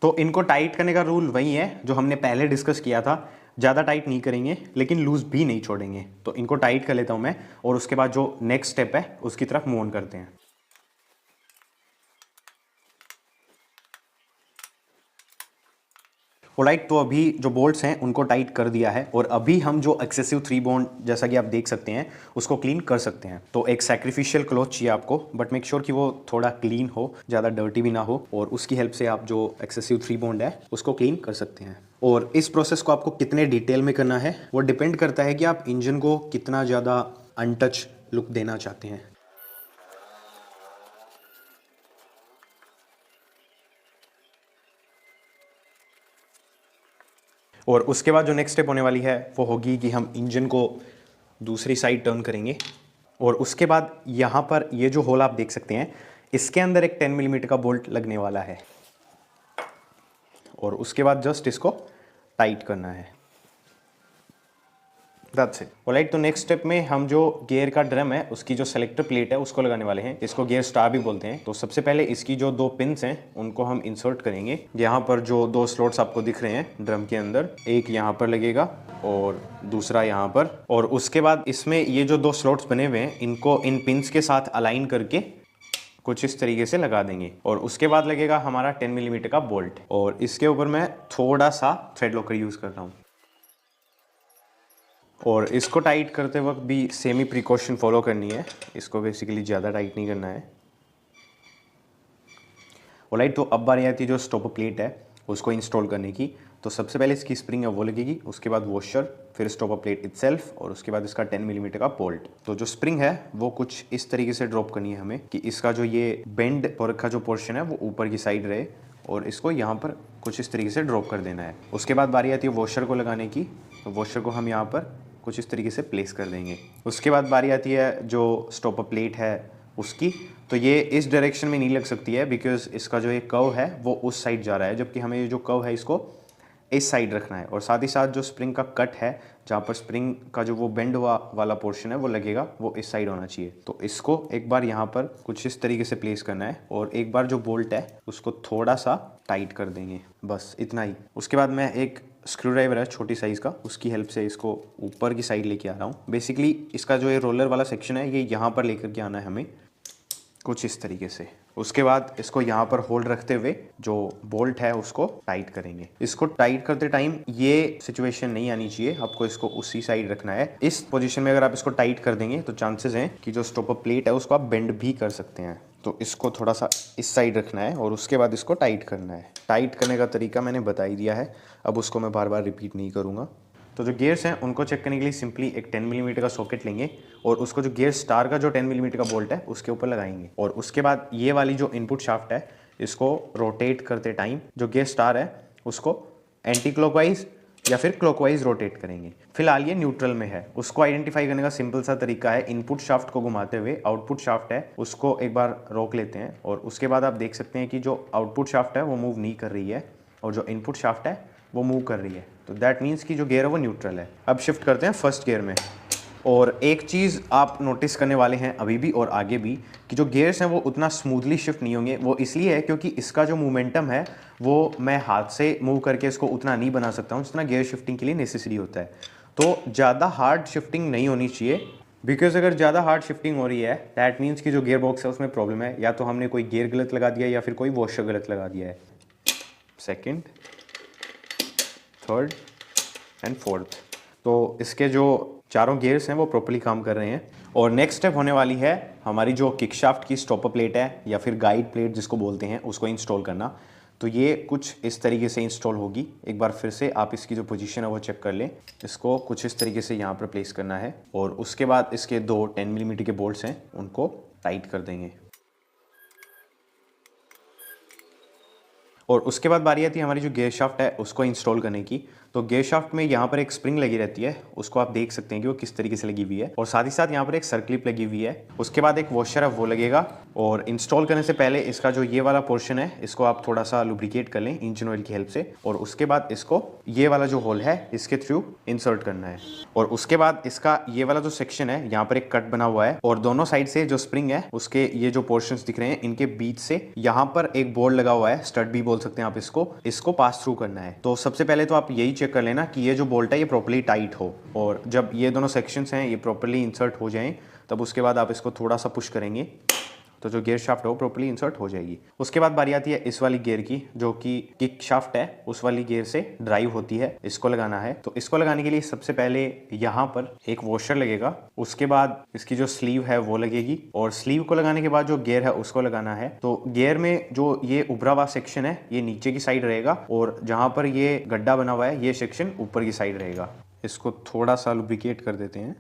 तो इनको टाइट करने का रूल वही है जो हमने पहले डिस्कस किया था, ज़्यादा टाइट नहीं करेंगे लेकिन लूज भी नहीं छोड़ेंगे। तो इनको टाइट कर लेता हूं मैं और उसके बाद जो नेक्स्ट स्टेप है उसकी तरफ मूव ऑन करते हैं। ऑलराइट, तो अभी जो बोल्ट्स हैं उनको टाइट कर दिया है और अभी हम जो एक्सेसिव 3 बॉन्ड जैसा कि आप देख सकते हैं उसको क्लीन कर सकते हैं। तो एक सैक्रिफिशियल क्लॉथ चाहिए आपको, बट मेक श्योर कि वो थोड़ा क्लीन हो, ज़्यादा डर्टी भी ना हो, और उसकी हेल्प से आप जो एक्सेसिव 3 बॉन्ड है उसको क्लीन कर सकते हैं। और इस प्रोसेस को आपको कितने डिटेल में करना है वो डिपेंड करता है कि आप इंजन को कितना ज़्यादा अनटच लुक देना चाहते हैं। और उसके बाद जो नेक्स्ट स्टेप होने वाली है वो होगी कि हम इंजन को दूसरी साइड टर्न करेंगे और उसके बाद यहाँ पर ये जो होल आप देख सकते हैं इसके अंदर एक 10 मिलीमीटर का बोल्ट लगने वाला है और उसके बाद जस्ट इसको टाइट करना है। That's it. ऑलराइट, तो नेक्स्ट स्टेप में हम जो गियर का ड्रम है उसकी जो सेलेक्टर प्लेट है उसको लगाने वाले हैं। इसको गियर स्टार भी बोलते हैं। तो सबसे पहले इसकी जो 2 पिन्स हैं उनको हम इंसर्ट करेंगे। यहाँ पर जो 2 स्लॉट्स आपको दिख रहे हैं ड्रम के अंदर, एक यहाँ पर लगेगा और दूसरा यहाँ पर। और उसके बाद इसमें ये जो 2 स्लॉट्स बने हुए हैं इनको इन पिन्स के साथ अलाइन करके कुछ इस तरीके से लगा देंगे और उसके बाद लगेगा हमारा 10 मिलीमीटर का बोल्ट। और इसके ऊपर मैं थोड़ा सा थ्रेड लॉकर यूज़ कर रहा हूँ और इसको टाइट करते वक्त भी सेमी प्रिकॉशन फॉलो करनी है। इसको बेसिकली ज़्यादा टाइट नहीं करना है। ऑलराइट, तो अब बारी आती है जो स्टॉपर प्लेट है उसको इंस्टॉल करने की। तो सबसे पहले इसकी स्प्रिंग है वो लगेगी, उसके बाद वॉशर, फिर स्टॉपर प्लेट इटसेल्फ और उसके बाद इसका 10 मिलीमीटर का बोल्ट। तो जो स्प्रिंग है वो कुछ इस तरीके से ड्रॉप करनी है हमें कि इसका जो ये बेंड और का जो पोर्शन है वो ऊपर की साइड रहे और इसको यहाँ पर कुछ इस तरीके से ड्रॉप कर देना है। उसके बाद बारी आती है वॉशर को लगाने की। तो वॉशर को हम यहाँ पर कुछ इस तरीके से प्लेस कर देंगे। उसके बाद बारी आती है जो स्टॉपर प्लेट है उसकी। तो ये इस डायरेक्शन में नहीं लग सकती है बिकॉज इसका जो ये कर्व है वो उस साइड जा रहा है, जबकि हमें ये जो कर्व है इसको इस साइड रखना है। और साथ ही साथ जो स्प्रिंग का कट है जहाँ पर स्प्रिंग का जो वो बेंड हुआ वाला पोर्शन है वो लगेगा वो इस साइड होना चाहिए। तो इसको एक बार यहाँ पर कुछ इस तरीके से प्लेस करना है और एक बार जो बोल्ट है उसको थोड़ा सा टाइट कर देंगे, बस इतना ही। उसके बाद मैं एक स्क्रू ड्राइवर है छोटी साइज़ का, उसकी हेल्प से इसको ऊपर की साइड लेके आ रहा हूँ। बेसिकली इसका जो ये रोलर वाला सेक्शन है ये यहाँ पर लेकर के आना है हमें कुछ इस तरीके से। उसके बाद इसको यहाँ पर होल्ड रखते हुए जो बोल्ट है उसको टाइट करेंगे। इसको टाइट करते टाइम ये सिचुएशन नहीं आनी चाहिए, आपको इसको उसी साइड रखना है। इस पोजीशन में अगर आप इसको टाइट कर देंगे तो चांसेस हैं कि जो स्टॉपर प्लेट है उसको आप बेंड भी कर सकते हैं। तो इसको थोड़ा सा इस साइड रखना है और उसके बाद इसको टाइट करना है। टाइट करने का तरीका मैंने बता ही दिया है, अब उसको मैं बार बार रिपीट नहीं करूँगा। तो जो गियर्स हैं उनको चेक करने के लिए सिंपली एक 10 मिलीमीटर का सॉकेट लेंगे और उसको जो गियर स्टार का जो 10 मिलीमीटर का बोल्ट है उसके ऊपर लगाएंगे। और उसके बाद ये वाली जो इनपुट शाफ्ट है इसको रोटेट करते टाइम जो गियर स्टार है उसको एंटी क्लॉकवाइज या फिर क्लॉकवाइज रोटेट करेंगे। फिलहाल ये न्यूट्रल में है। उसको आइडेंटिफाई करने का सिंपल सा तरीका है, इनपुट शाफ्ट को घुमाते हुए आउटपुट शाफ्ट है उसको एक बार रोक लेते हैं और उसके बाद आप देख सकते हैं कि जो आउटपुट शाफ्ट है वो मूव नहीं कर रही है और जो इनपुट शाफ्ट है वो मूव कर रही है। तो दैट मीन्स कि जो गियर है वो न्यूट्रल है। अब शिफ्ट करते हैं फर्स्ट गियर में। और एक चीज़ आप नोटिस करने वाले हैं अभी भी और आगे भी कि जो गियर्स हैं वो उतना स्मूथली शिफ्ट नहीं होंगे। वो इसलिए है क्योंकि इसका जो मोमेंटम है वो मैं हाथ से मूव करके इसको उतना नहीं बना सकता हूँ जितना गियर शिफ्टिंग के लिए नेसेसरी होता है। तो ज़्यादा हार्ड शिफ्टिंग नहीं होनी चाहिए, बिकॉज अगर ज़्यादा हार्ड शिफ्टिंग हो रही है दैट मीन्स कि जो गियर बॉक्स है उसमें प्रॉब्लम है, या तो हमने कोई गियर गलत लगा दिया या फिर कोई वॉशर गलत लगा दिया है। सेकंड, थर्ड एंड फोर्थ, तो इसके जो चारों गियर्स हैं वो प्रॉपर्ली काम कर रहे हैं। और नेक्स्ट स्टेप होने वाली है हमारी जो किकशाफ्ट की स्टॉपर प्लेट है या फिर गाइड प्लेट जिसको बोलते हैं, उसको इंस्टॉल करना। तो ये कुछ इस तरीके से इंस्टॉल होगी। एक बार फिर से आप इसकी जो पोजीशन है वो चेक कर लें। इसको कुछ इस तरीके से यहाँ पर प्लेस करना है और उसके बाद इसके दो 10 मिलीमीटर के बोल्ट्स हैं उनको टाइट कर देंगे। और उसके बाद बारी आती है हमारी जो गियर शाफ्ट है उसको इंस्टॉल करने की। तो गियर शाफ्ट में यहाँ पर एक स्प्रिंग लगी रहती है, उसको आप देख सकते हैं कि वो किस तरीके से लगी हुई है, और साथ ही साथ यहाँ पर एक सर्कलिप लगी हुई है। उसके बाद एक वॉशर है वो लगेगा। और इंस्टॉल करने से पहले इसका जो ये वाला पोर्शन है इसको आप थोड़ा सा लुब्रिकेट कर लें इंजन ऑयल की हेल्प से, और उसके बाद इसको ये वाला जो होल है इसके थ्रू इंसर्ट करना है। और उसके बाद इसका ये वाला जो सेक्शन है यहाँ पर एक कट बना हुआ है और दोनों साइड से जो स्प्रिंग है उसके ये जो पोर्शंस दिख रहे हैं इनके बीच से यहाँ पर एक बोल्ट लगा हुआ है, स्टड भी बोल सकते हैं आप इसको पास थ्रू करना है। तो सबसे पहले तो आप यही चेक कर लेना कि ये जो बोल्ट है ये प्रॉपर्ली टाइट हो, और जब ये दोनों सेक्शंस हैं ये प्रॉपर्ली इंसर्ट हो जाएं तब उसके बाद आप इसको थोड़ा सा पुश करेंगे तो जो गियर शाफ्ट है वो प्रॉपर्ली इंसर्ट हो जाएगी। उसके बाद बारी आती है इस वाली गियर की जो कि किक शाफ्ट है, उस वाली गियर से ड्राइव होती है, इसको लगाना है। तो इसको लगाने के लिए सबसे पहले यहाँ पर एक वॉशर लगेगा, उसके बाद इसकी जो स्लीव है वो लगेगी, और स्लीव को लगाने के बाद जो गियर है उसको लगाना है। तो गियर में जो ये उभरा हुआ सेक्शन है ये नीचे की साइड रहेगा और जहाँ पर ये गड्ढा बना हुआ है ये सेक्शन ऊपर की साइड रहेगा। इसको थोड़ा सा लुब्रिकेट कर देते हैं।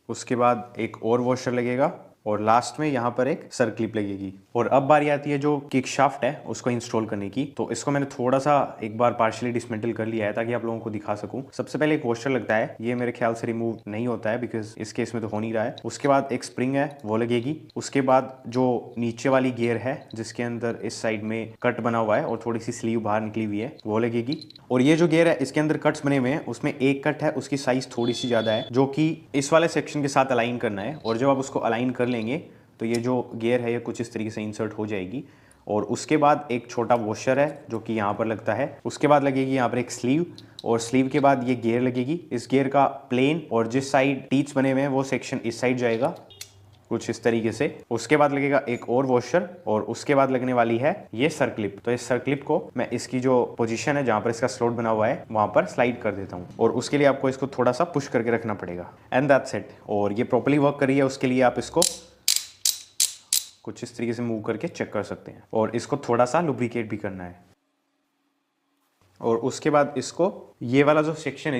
उसके बाद एक और वॉशर लगेगा और लास्ट में यहाँ पर एक सर्कलिप लगेगी। और अब बारी आती है जो किक शाफ्ट है उसको इंस्टॉल करने की। तो इसको मैंने थोड़ा सा एक बार पार्शियली डिसमेंटल कर लिया है ताकि आप लोगों को दिखा सकूं। सबसे पहले एक वॉशर लगता है, ये मेरे ख्याल से रिमूव नहीं होता है बिकॉज इस केस में तो हो नहीं रहा है। उसके बाद एक स्प्रिंग है वो लगेगी। उसके बाद जो नीचे वाली गियर है जिसके अंदर इस साइड में कट बना हुआ है और थोड़ी सी स्लीव बाहर निकली हुई है वो लगेगी। और ये जो गियर है इसके अंदर कट्स बने हुए हैं, उसमें एक कट है उसकी साइज थोड़ी सी ज्यादा है जो कि इस वाले सेक्शन के साथ अलाइन करना है। और जब आप उसको अलाइन कर लेंगे तो ये जो गियर है ये कुछ इस तरीके से इंसर्ट हो जाएगी। और उसके बाद एक छोटा वॉशर है जो कि यहाँ पर लगता है। उसके बाद लगेगी यहाँ पर एक स्लीव, और स्लीव के बाद ये गियर लगेगी। इस गियर का प्लेन और जिस साइड टीथ्स बने हुए हैं वो सेक्शन इस साइड जाएगा कुछ इस तरीके से। उसके बाद लगेगा एक और वॉशर और उसके बाद लगने वाली है ये सर्कलिप। तो इस सर्कलिप को मैं इसकी जो पोजीशन है जहाँ पर इसका स्लॉट बना हुआ है वहाँ पर स्लाइड कर देता हूँ, और उसके लिए आपको इसको थोड़ा सा पुश करके रखना पड़ेगा। And that's it. और ये प्रॉपर्ली वर्क कर रही है उसके लिए आप इसको कुछ इस तरीके से मूव करके चेक कर सकते हैं, और इसको थोड़ा सा लुब्रिकेट भी करना है। और उसके बाद इसको ये वाला जो सेक्शन है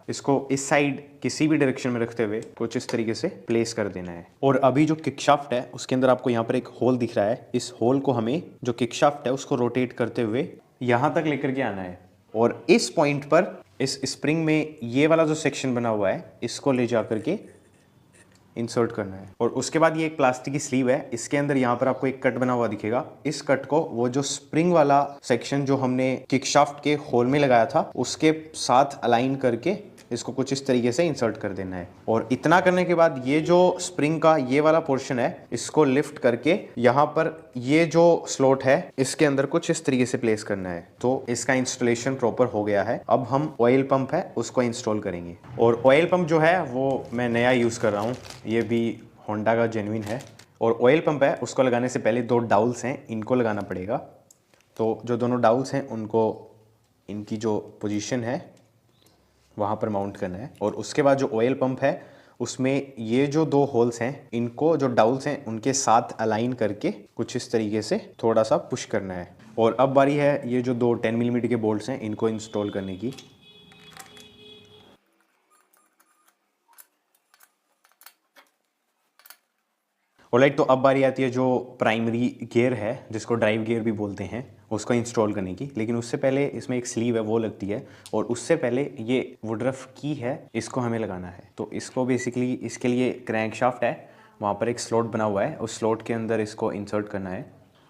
इसको इस साइड किसी भी डायरेक्शन में रखते हुए कुछ इस तरीके से प्लेस कर देना है। और अभी जो किकशाफ्ट है उसके अंदर आपको यहाँ पर एक होल दिख रहा है, इस होल को हमें जो किकशाफ्ट है उसको रोटेट करते हुए यहाँ तक लेकर के आना है। और इस पॉइंट पर इस स्प्रिंग में ये वाला जो सेक्शन बना हुआ है इसको ले जा करके इंसर्ट करना है। और उसके बाद ये एक प्लास्टिक की स्लीव है, इसके अंदर यहाँ पर आपको एक कट बना हुआ दिखेगा। इस कट को वो जो स्प्रिंग वाला सेक्शन जो हमने किकशाफ्ट के होल में लगाया था उसके साथ अलाइन करके इसको कुछ इस तरीके से इंसर्ट कर देना है। और इतना करने के बाद ये जो स्प्रिंग का ये वाला पोर्शन है इसको लिफ्ट करके यहाँ पर ये जो स्लॉट है इसके अंदर कुछ इस तरीके से प्लेस करना है। तो इसका इंस्टॉलेशन प्रॉपर हो गया है। अब हम ऑयल पंप है उसको इंस्टॉल करेंगे। और ऑयल पंप जो है वो मैं नया यूज़ कर रहा हूँ, ये भी होंडा का जेन्युइन है। और ऑयल पंप है उसको लगाने से पहले दो डाउल्स हैं इनको लगाना पड़ेगा। तो जो दोनों डाउल्स हैं उनको इनकी जो पोजीशन है वहाँ पर माउंट करना है। और उसके बाद जो ऑयल पंप है उसमें ये जो दो होल्स हैं इनको जो डाउल्स हैं उनके साथ अलाइन करके कुछ इस तरीके से थोड़ा सा पुश करना है। और अब बारी है ये जो दो 10 मिलीमीटर के बोल्ट्स हैं इनको इंस्टॉल करने की। ऑलराइट, तो अब बारी आती है जो प्राइमरी गियर है जिसको ड्राइव गियर भी बोलते हैं उसको इंस्टॉल करने की। लेकिन उससे पहले इसमें एक स्लीव है वो लगती है, और उससे पहले ये वुडरफ की है इसको हमें लगाना है। तो इसको बेसिकली इसके लिए क्रैंक शाफ्ट है वहाँ पर एक स्लॉट बना हुआ है, उस स्लॉट के अंदर इसको इंसर्ट करना है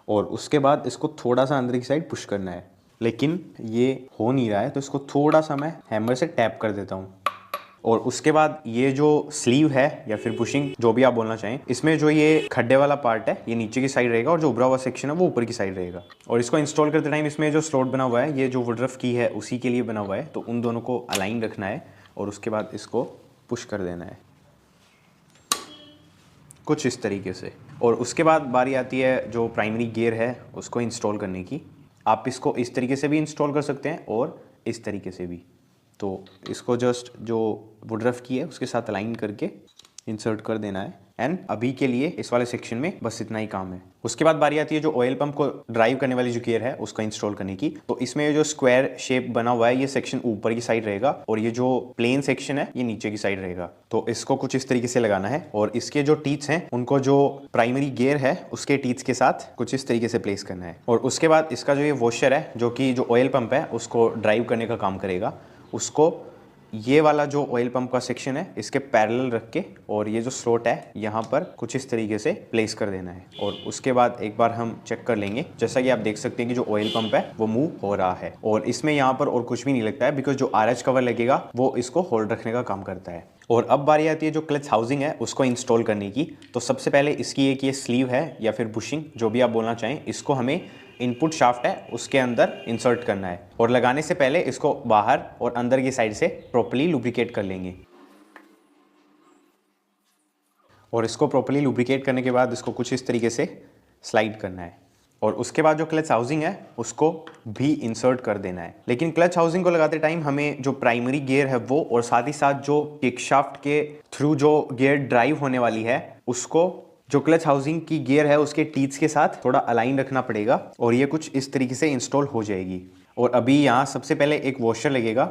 और उसके बाद इसको थोड़ा सा अंदर की साइड पुश करना है। लेकिन ये हो नहीं रहा है तो इसको थोड़ा सा मैं हैमर से टैप कर देता हूँ। और उसके बाद ये जो स्लीव है या फिर पुशिंग जो भी आप बोलना चाहें, इसमें जो ये खड्डे वाला पार्ट है ये नीचे की साइड रहेगा और जो उभरा हुआ सेक्शन है वो ऊपर की साइड रहेगा। और इसको इंस्टॉल करते टाइम इसमें जो स्लॉट बना हुआ है ये जो वुडरफ की है उसी के लिए बना हुआ है, तो उन दोनों को अलाइन रखना है। और उसके बाद इसको पुश कर देना है कुछ इस तरीके से। और उसके बाद बारी आती है जो प्राइमरी गियर है उसको इंस्टॉल करने की। आप इसको इस तरीके से भी इंस्टॉल कर सकते हैं और इस तरीके से भी। तो इसको जस्ट जो वुडरफ की है उसके साथ अलाइन करके इंसर्ट कर देना है। एंड अभी के लिए इस वाले सेक्शन में बस इतना ही काम है। उसके बाद बारी आती है जो ऑयल पंप को ड्राइव करने वाली जो गियर है उसको इंस्टॉल करने की। तो इसमें जो स्क्वायर शेप बना हुआ है ये सेक्शन ऊपर की साइड रहेगा और ये जो प्लेन सेक्शन है ये नीचे की साइड रहेगा। तो इसको कुछ इस तरीके से लगाना है और इसके जो टीथ्स हैं उनको जो प्राइमरी गियर है उसके टीथ्स के साथ कुछ इस तरीके से प्लेस करना है। और उसके बाद इसका जो ये वॉशर है जो कि जो ऑयल पंप है उसको ड्राइव करने का काम करेगा, उसको ये वाला जो ऑयल पंप का सेक्शन है इसके पैरेलल रख के और ये जो स्लॉट है यहाँ पर कुछ इस तरीके से प्लेस कर देना है। और उसके बाद एक बार हम चेक कर लेंगे। जैसा कि आप देख सकते हैं कि जो ऑयल पंप है वो मूव हो रहा है और इसमें यहाँ पर और कुछ भी नहीं लगता है, बिकॉज जो आरएच कवर लगेगा वो इसको होल्ड रखने का काम करता है। और अब बारी आती है जो क्लच हाउसिंग है उसको इंस्टॉल करने की। तो सबसे पहले इसकी एक ये स्लीव है या फिर बुशिंग जो भी आप बोलना चाहें, इसको हमें इनपुट शाफ्ट है उसके अंदर इंसर्ट करना है और लगाने से पहले इसको बाहर और अंदर की साइड से प्रॉपर्ली लुब्रिकेट कर लेंगे। और इसको प्रॉपर्ली लुब्रिकेट करने के बाद इसको कुछ इस तरीके से स्लाइड करना है और उसके बाद जो क्लच हाउसिंग है उसको भी इंसर्ट कर देना है। लेकिन क्लच हाउसिंग को लगाते टाइम हमें जो प्राइमरी गियर है वो और साथ ही साथ जो किक शाफ्ट के थ्रू जो गियर ड्राइव होने वाली है उसको जो क्लच हाउसिंग की गियर है उसके टीथ्स के साथ थोड़ा अलाइन रखना पड़ेगा और ये कुछ इस तरीके से इंस्टॉल हो जाएगी। और अभी यहाँ सबसे पहले एक वॉशर लगेगा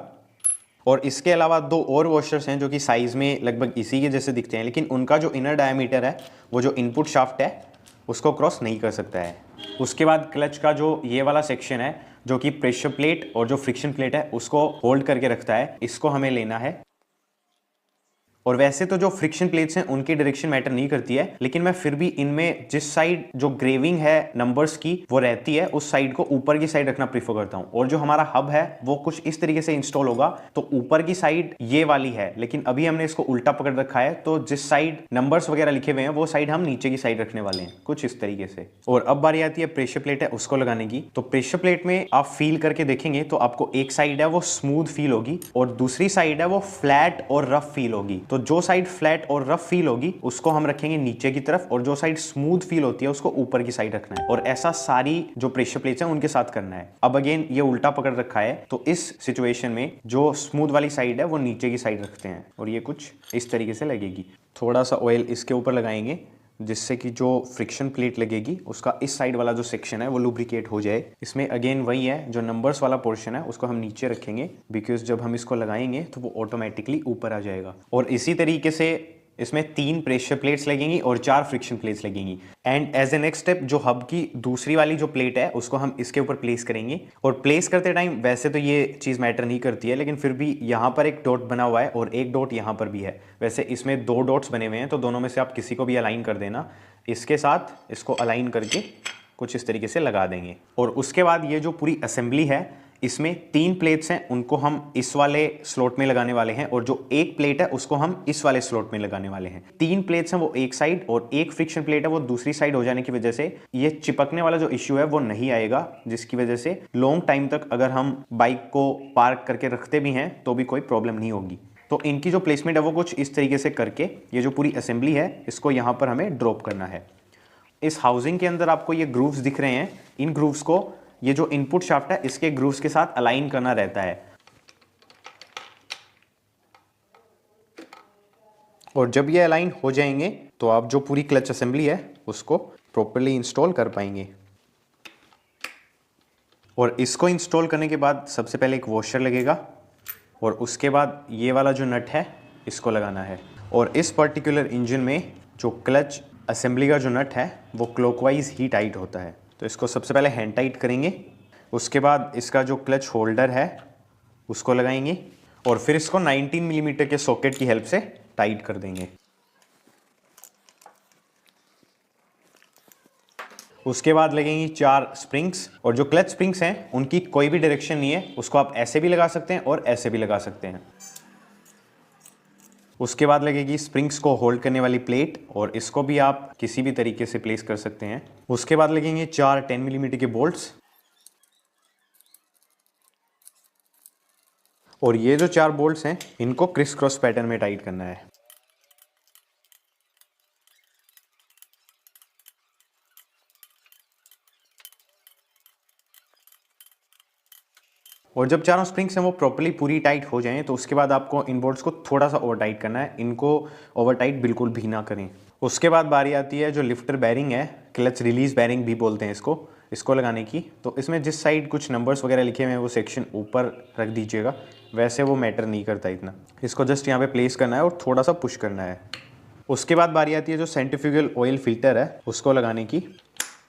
और इसके अलावा दो और वॉशर्स हैं जो कि साइज़ में लगभग इसी के जैसे दिखते हैं, लेकिन उनका जो इनर डायमीटर है वो जो इनपुट शाफ्ट है उसको क्रॉस नहीं कर सकता है। उसके बाद क्लच का जो ये वाला सेक्शन है जो कि प्रेशर प्लेट और जो फ्रिक्शन प्लेट है उसको होल्ड करके रखता है, इसको हमें लेना है। और वैसे तो जो फ्रिक्शन प्लेट्स हैं उनकी डायरेक्शन मैटर नहीं करती है, लेकिन मैं फिर भी इनमें जिस साइड जो ग्रेविंग है नंबर्स की वो रहती है उस साइड को ऊपर की साइड रखना प्रीफर करता हूं। और जो हमारा हब है वो कुछ इस तरीके से इंस्टॉल होगा, तो ऊपर की साइड ये वाली है, लेकिन अभी हमने इसको उल्टा पकड़ रखा है, तो जिस साइड नंबर्स वगैरह लिखे हुए हैं वो साइड हम नीचे की साइड रखने वाले हैं कुछ इस तरीके से। और अब बारी आती है प्रेशर प्लेट है उसको लगाने की। तो प्रेशर प्लेट में आप फील करके देखेंगे तो आपको एक साइड है वो स्मूथ फील होगी और दूसरी साइड है वो फ्लैट और रफ फील होगी। तो जो साइड फ्लैट और रफ फील होगी उसको हम रखेंगे नीचे की तरफ और जो साइड स्मूथ फील होती है उसको ऊपर की साइड रखना है। और ऐसा सारी जो प्रेशर प्लेट्स हैं उनके साथ करना है। अब अगेन ये उल्टा पकड़ रखा है, तो इस सिचुएशन में जो स्मूथ वाली साइड है वो नीचे की साइड रखते हैं और ये कुछ इस तरीके से लगेगी। थोड़ा सा ऑयल इसके ऊपर लगाएंगे जिससे कि जो फ्रिक्शन प्लेट लगेगी उसका इस साइड वाला जो सेक्शन है वो लुब्रिकेट हो जाए। इसमें अगेन वही है, जो नंबर्स वाला पोर्शन है उसको हम नीचे रखेंगे बिकॉज जब हम इसको लगाएंगे तो वो ऑटोमेटिकली ऊपर आ जाएगा। और इसी तरीके से इसमें 3 प्रेशर प्लेट्स लगेंगी और 4 फ्रिक्शन प्लेट्स लगेंगी। And as a next step जो हब की दूसरी वाली जो प्लेट है उसको हम इसके ऊपर प्लेस करेंगे। और प्लेस करते टाइम वैसे तो ये चीज़ मैटर नहीं करती है, लेकिन फिर भी यहाँ पर एक डॉट बना हुआ है और एक डॉट यहाँ पर भी है। वैसे इसमें 2 डॉट्स बने हुए हैं, तो दोनों में से आप किसी को भी अलाइन कर देना। इसके साथ इसको अलाइन करके कुछ इस तरीके से लगा देंगे। और उसके बाद ये जो पूरी असेंबली है इसमें 3 प्लेट्स हैं, उनको हम इस वाले स्लॉट में लगाने वाले हैं और जो एक प्लेट है उसको हम इस वाले स्लॉट में लगाने वाले हैं। 3 प्लेट्स हैं वो एक साइड और एक फ्रिक्शन प्लेट है वो दूसरी साइड हो जाने की वजह से ये चिपकने वाला जो इश्यू है वो नहीं आएगा, जिसकी वजह से लॉन्ग टाइम तक अगर हम बाइक को पार्क करके रखते भी हैं तो भी कोई प्रॉब्लम नहीं होगी। तो इनकी जो प्लेसमेंट है वो कुछ इस तरीके से करके ये जो पूरी असेंबली है इसको यहाँ पर हमें ड्रॉप करना है। इस हाउसिंग के अंदर आपको ये ग्रूव्स दिख रहे हैं, इन ग्रूव्स को ये जो इनपुट शाफ्ट है इसके ग्रूव्स के साथ अलाइन करना रहता है। और जब ये अलाइन हो जाएंगे तो आप जो पूरी क्लच असेंबली है उसको प्रॉपर्ली इंस्टॉल कर पाएंगे। और इसको इंस्टॉल करने के बाद सबसे पहले एक वॉशर लगेगा और उसके बाद ये वाला जो नट है इसको लगाना है। और इस पर्टिकुलर इंजन में जो क्लच असेंबली का जो नट है वो क्लॉकवाइज ही टाइट होता है। तो इसको सबसे पहले हैंड टाइट करेंगे, उसके बाद इसका जो क्लच होल्डर है उसको लगाएंगे और फिर इसको 19 मिलीमीटर के सॉकेट की हेल्प से टाइट कर देंगे। उसके बाद लगेंगी 4 स्प्रिंग्स और जो क्लच स्प्रिंग्स हैं उनकी कोई भी डायरेक्शन नहीं है, उसको आप ऐसे भी लगा सकते हैं और ऐसे भी लगा सकते हैं। उसके बाद लगेगी स्प्रिंग्स को होल्ड करने वाली प्लेट और इसको भी आप किसी भी तरीके से प्लेस कर सकते हैं। उसके बाद लगेंगे 4 10 मिलीमीटर के बोल्ट्स और ये जो 4 बोल्ट्स हैं इनको क्रिस क्रॉस पैटर्न में टाइट करना है। और जब चारों स्प्रिंग्स हैं वो प्रॉपर्ली पूरी टाइट हो जाएं तो उसके बाद आपको इन बोल्ट्स को थोड़ा सा ओवर टाइट करना है, इनको ओवर टाइट बिल्कुल भी ना करें। उसके बाद बारी आती है जो लिफ्टर बैरिंग है, क्लच रिलीज बैरिंग भी बोलते हैं इसको लगाने की। तो इसमें जिस साइड कुछ नंबर्स वगैरह लिखे हुए हैं वो सेक्शन ऊपर रख दीजिएगा, वैसे वो मैटर नहीं करता इतना। इसको जस्ट यहाँ पे प्लेस करना है और थोड़ा सा पुश करना है। उसके बाद बारी आती है जो सेंट्रीफ्यूगल ऑयल फिल्टर है उसको लगाने की।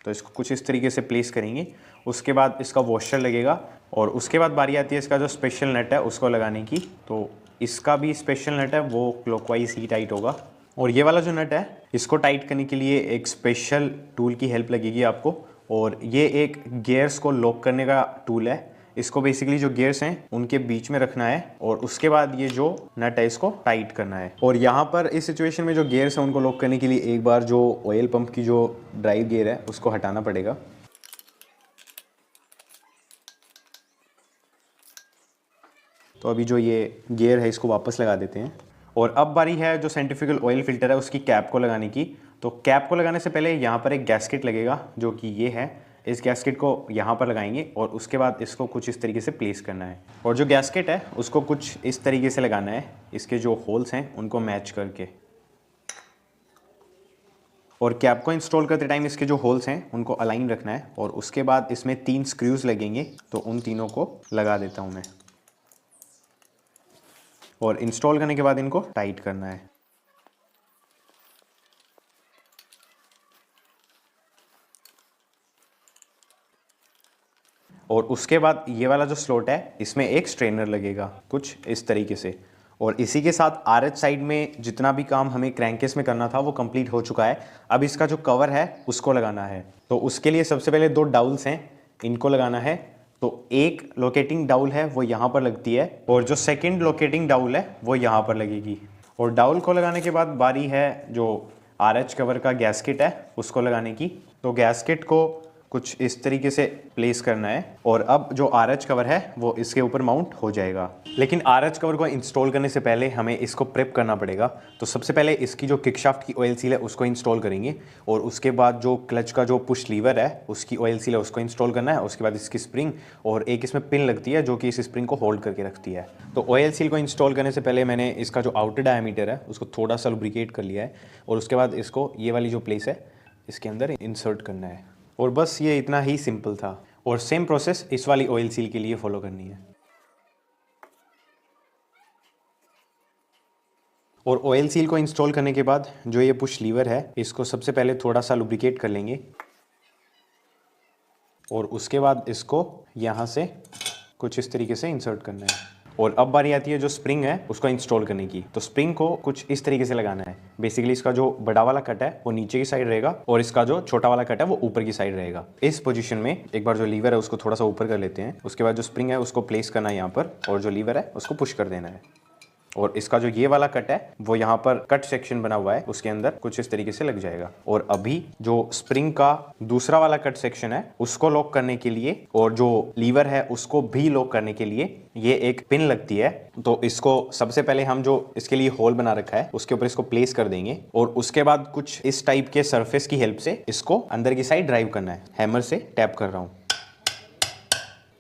तो इसको कुछ इस तरीके से प्लेस करेंगे। उसके बाद इसका वॉशर लगेगा और उसके बाद बारी आती है इसका जो स्पेशल नट है उसको लगाने की। तो इसका भी स्पेशल नट है वो क्लॉकवाइज ही टाइट होगा। और ये वाला जो नट है इसको टाइट करने के लिए एक स्पेशल टूल की हेल्प लगेगी आपको, और ये एक गियर्स को लॉक करने का टूल है। इसको बेसिकली जो गियर्स हैं उनके बीच में रखना है और उसके बाद ये जो नट है इसको टाइट करना है। और यहाँ पर इस सिचुएशन में जो गियर्स हैं उनको लॉक करने के लिए एक बार जो ऑयल पंप की जो ड्राइव गियर है उसको हटाना पड़ेगा। तो अभी जो ये गियर है इसको वापस लगा देते हैं। और अब बारी है जो सेंट्रीफ्यूगल ऑयल फिल्टर है उसकी कैप को लगाने की। तो कैप को लगाने से पहले यहाँ पर एक गैस्केट लगेगा जो कि ये है। इस गैस्केट को यहाँ पर लगाएंगे और उसके बाद इसको कुछ इस तरीके से प्लेस करना है। और जो गैस्केट है उसको कुछ इस तरीके से लगाना है, इसके जो होल्स हैं उनको मैच करके। और कैप को इंस्टॉल करते टाइम इसके जो होल्स हैं उनको अलाइन रखना है। और उसके बाद इसमें 3 स्क्रूज लगेंगे, तो उन तीनों को लगा देता हूँ मैं। और इंस्टॉल करने के बाद इनको टाइट करना है। और उसके बाद ये वाला जो स्लॉट है इसमें एक स्ट्रेनर लगेगा कुछ इस तरीके से। और इसी के साथ RH साइड में जितना भी काम हमें क्रैंकेस में करना था वो कंप्लीट हो चुका है। अब इसका जो कवर है उसको लगाना है। तो उसके लिए सबसे पहले 2 डाउल्स हैं, इनको लगाना है। तो एक लोकेटिंग डाउल है वो यहाँ पर लगती है और जो सेकंड लोकेटिंग डाउल है वो यहाँ पर लगेगी। और डाउल को लगाने के बाद बारी है जो RH कवर का गैस्केट है उसको लगाने की। तो गैस्केट को कुछ इस तरीके से प्लेस करना है और अब जो RH कवर है वो इसके ऊपर माउंट हो जाएगा। लेकिन RH कवर को इंस्टॉल करने से पहले हमें इसको प्रेप करना पड़ेगा। तो सबसे पहले इसकी जो किकशाफ्ट की ऑयल सील है उसको इंस्टॉल करेंगे और उसके बाद जो क्लच का जो पुश लीवर है उसकी ऑयल सील है उसको इंस्टॉल करना है। उसके बाद इसकी स्प्रिंग और एक इसमें पिन लगती है जो कि इस स्प्रिंग को होल्ड करके रखती है। तो ऑयल सील को इंस्टॉल करने से पहले मैंने इसका जो आउटर डायमीटर है उसको थोड़ा सा लुब्रिकेट कर लिया है और उसके बाद इसको ये वाली जो प्लेस है इसके अंदर इंसर्ट करना है। और बस ये इतना ही सिंपल था। और सेम प्रोसेस इस वाली ऑयल सील के लिए फॉलो करनी है। और ऑयल सील को इंस्टॉल करने के बाद जो ये पुश लीवर है इसको सबसे पहले थोड़ा सा लुब्रिकेट कर लेंगे और उसके बाद इसको यहाँ से कुछ इस तरीके से इंसर्ट करना है। और अब बारी आती है जो स्प्रिंग है उसको इंस्टॉल करने की। तो स्प्रिंग को कुछ इस तरीके से लगाना है। बेसिकली इसका जो बड़ा वाला कट है वो नीचे की साइड रहेगा और इसका जो छोटा वाला कट है वो ऊपर की साइड रहेगा। इस पोजीशन में एक बार जो लीवर है उसको थोड़ा सा ऊपर कर लेते हैं। उसके बाद जो स्प्रिंग है उसको प्लेस करना है यहाँ पर और जो लीवर है उसको पुश कर देना है। और इसका जो ये वाला कट है वो यहाँ पर कट सेक्शन बना हुआ है उसके अंदर कुछ इस तरीके से लग जाएगा। और अभी जो स्प्रिंग का दूसरा वाला कट सेक्शन है उसको लॉक करने के लिए और जो लीवर है उसको भी लॉक करने के लिए ये एक पिन लगती है। तो इसको सबसे पहले हम जो इसके लिए होल बना रखा है उसके ऊपर इसको प्लेस कर देंगे और उसके बाद कुछ इस टाइप के सरफेस की हेल्प से इसको अंदर की साइड ड्राइव करना है। हैमर से टैप कर रहा हूँ।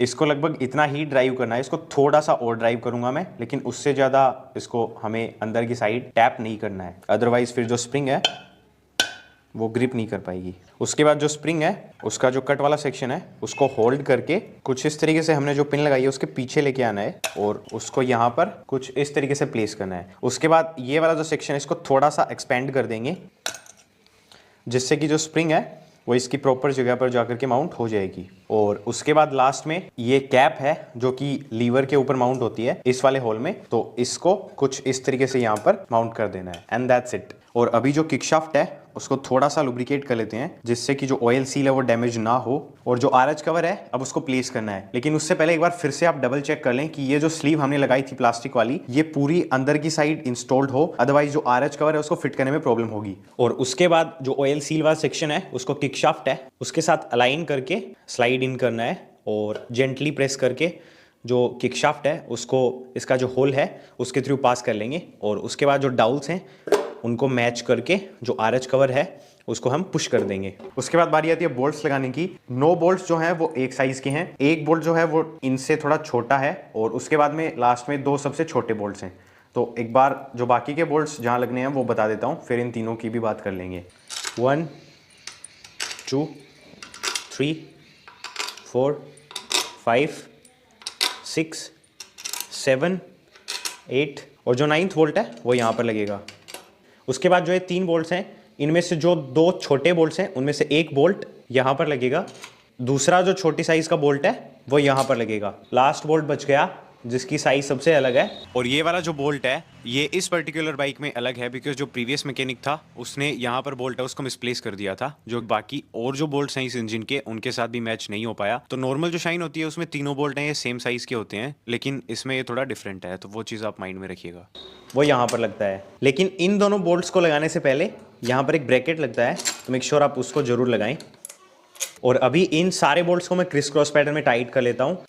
इसको लगभग इतना ही ड्राइव करना है। इसको थोड़ा सा और ड्राइव करूंगा मैं, लेकिन उससे ज़्यादा इसको हमें अंदर की साइड टैप नहीं करना है, अदरवाइज फिर जो स्प्रिंग है वो ग्रिप नहीं कर पाएगी। उसके बाद जो स्प्रिंग है उसका जो कट वाला सेक्शन है उसको होल्ड करके कुछ इस तरीके से हमने जो पिन लगाई है उसके पीछे लेके आना है और उसको यहाँ पर कुछ इस तरीके से प्लेस करना है। उसके बाद ये वाला जो सेक्शन है इसको थोड़ा सा एक्सपेंड कर देंगे जिससे कि जो स्प्रिंग है वो इसकी प्रॉपर जगह पर जाकर के माउंट हो जाएगी। और उसके बाद लास्ट में ये कैप है जो कि लीवर के ऊपर माउंट होती है इस वाले होल में, तो इसको कुछ इस तरीके से यहाँ पर माउंट कर देना है एंड दैट्स इट। और अभी जो किकशाफ्ट है उसको थोड़ा सा लुब्रिकेट कर लेते हैं जिससे कि जो ऑयल सील है वो डैमेज ना हो। और जो RH कवर है अब उसको प्लेस करना है, लेकिन उससे पहले एक बार फिर से आप डबल चेक कर लें कि ये जो स्लीव हमने लगाई थी प्लास्टिक वाली ये पूरी अंदर की साइड इंस्टॉल्ड हो, अदरवाइज जो RH कवर है उसको फिट करने में प्रॉब्लम होगी। और उसके बाद जो ऑयल सील वाला सेक्शन है उसको किकशाफ्ट है उसके साथ अलाइन करके स्लाइड इन करना है और जेंटली प्रेस करके जो किकशाफ्ट है उसको इसका जो होल है उसके थ्रू पास कर लेंगे और उसके बाद जो डाउल्स हैं उनको मैच करके जो आरएच कवर है उसको हम पुश कर देंगे। उसके बाद बारी आती है बोल्ट्स लगाने की। 9 बोल्ट्स जो हैं वो एक साइज के हैं, एक बोल्ट जो है वो इनसे थोड़ा छोटा है और उसके बाद में लास्ट में 2 सबसे छोटे बोल्ट्स हैं। तो एक बार जो बाकी के बोल्ट्स जहाँ लगने हैं वो बता देता हूँ, फिर इन तीनों की भी बात कर लेंगे। 1 2 3 4 5 6 7 8 और जो 9th बोल्ट है वो यहाँ पर लगेगा। उसके बाद जो है 3 बोल्ट्स हैं, इनमें से जो 2 छोटे बोल्ट्स हैं उनमें से एक बोल्ट यहाँ पर लगेगा, दूसरा जो छोटी साइज का बोल्ट है वो यहाँ पर लगेगा। लास्ट बोल्ट बच गया जिसकी साइज सबसे अलग है। और ये वाला जो बोल्ट है ये इस पर्टिकुलर बाइक में अलग है बिकॉज जो प्रीवियस मैकेनिक था उसने यहाँ पर बोल्ट है उसको मिसप्लेस कर दिया था, जो बाकी और जो बोल्ट्स हैं इस इंजन के उनके साथ भी मैच नहीं हो पाया। तो नॉर्मल जो शाइन होती है उसमें तीनों बोल्ट हैं ये सेम साइज के होते हैं, लेकिन इसमें ये थोड़ा डिफरेंट है, तो वो चीज़ आप माइंड में रखिएगा। वो यहाँ पर लगता है, लेकिन इन दोनों बोल्ट्स को लगाने से पहले यहाँ पर एक ब्रैकेट लगता है, तो मेक श्योर आप उसको जरूर लगाएं। और अभी इन सारे बोल्ट्स को मैं क्रिस क्रॉस पैटर्न में टाइट कर लेता हूँ।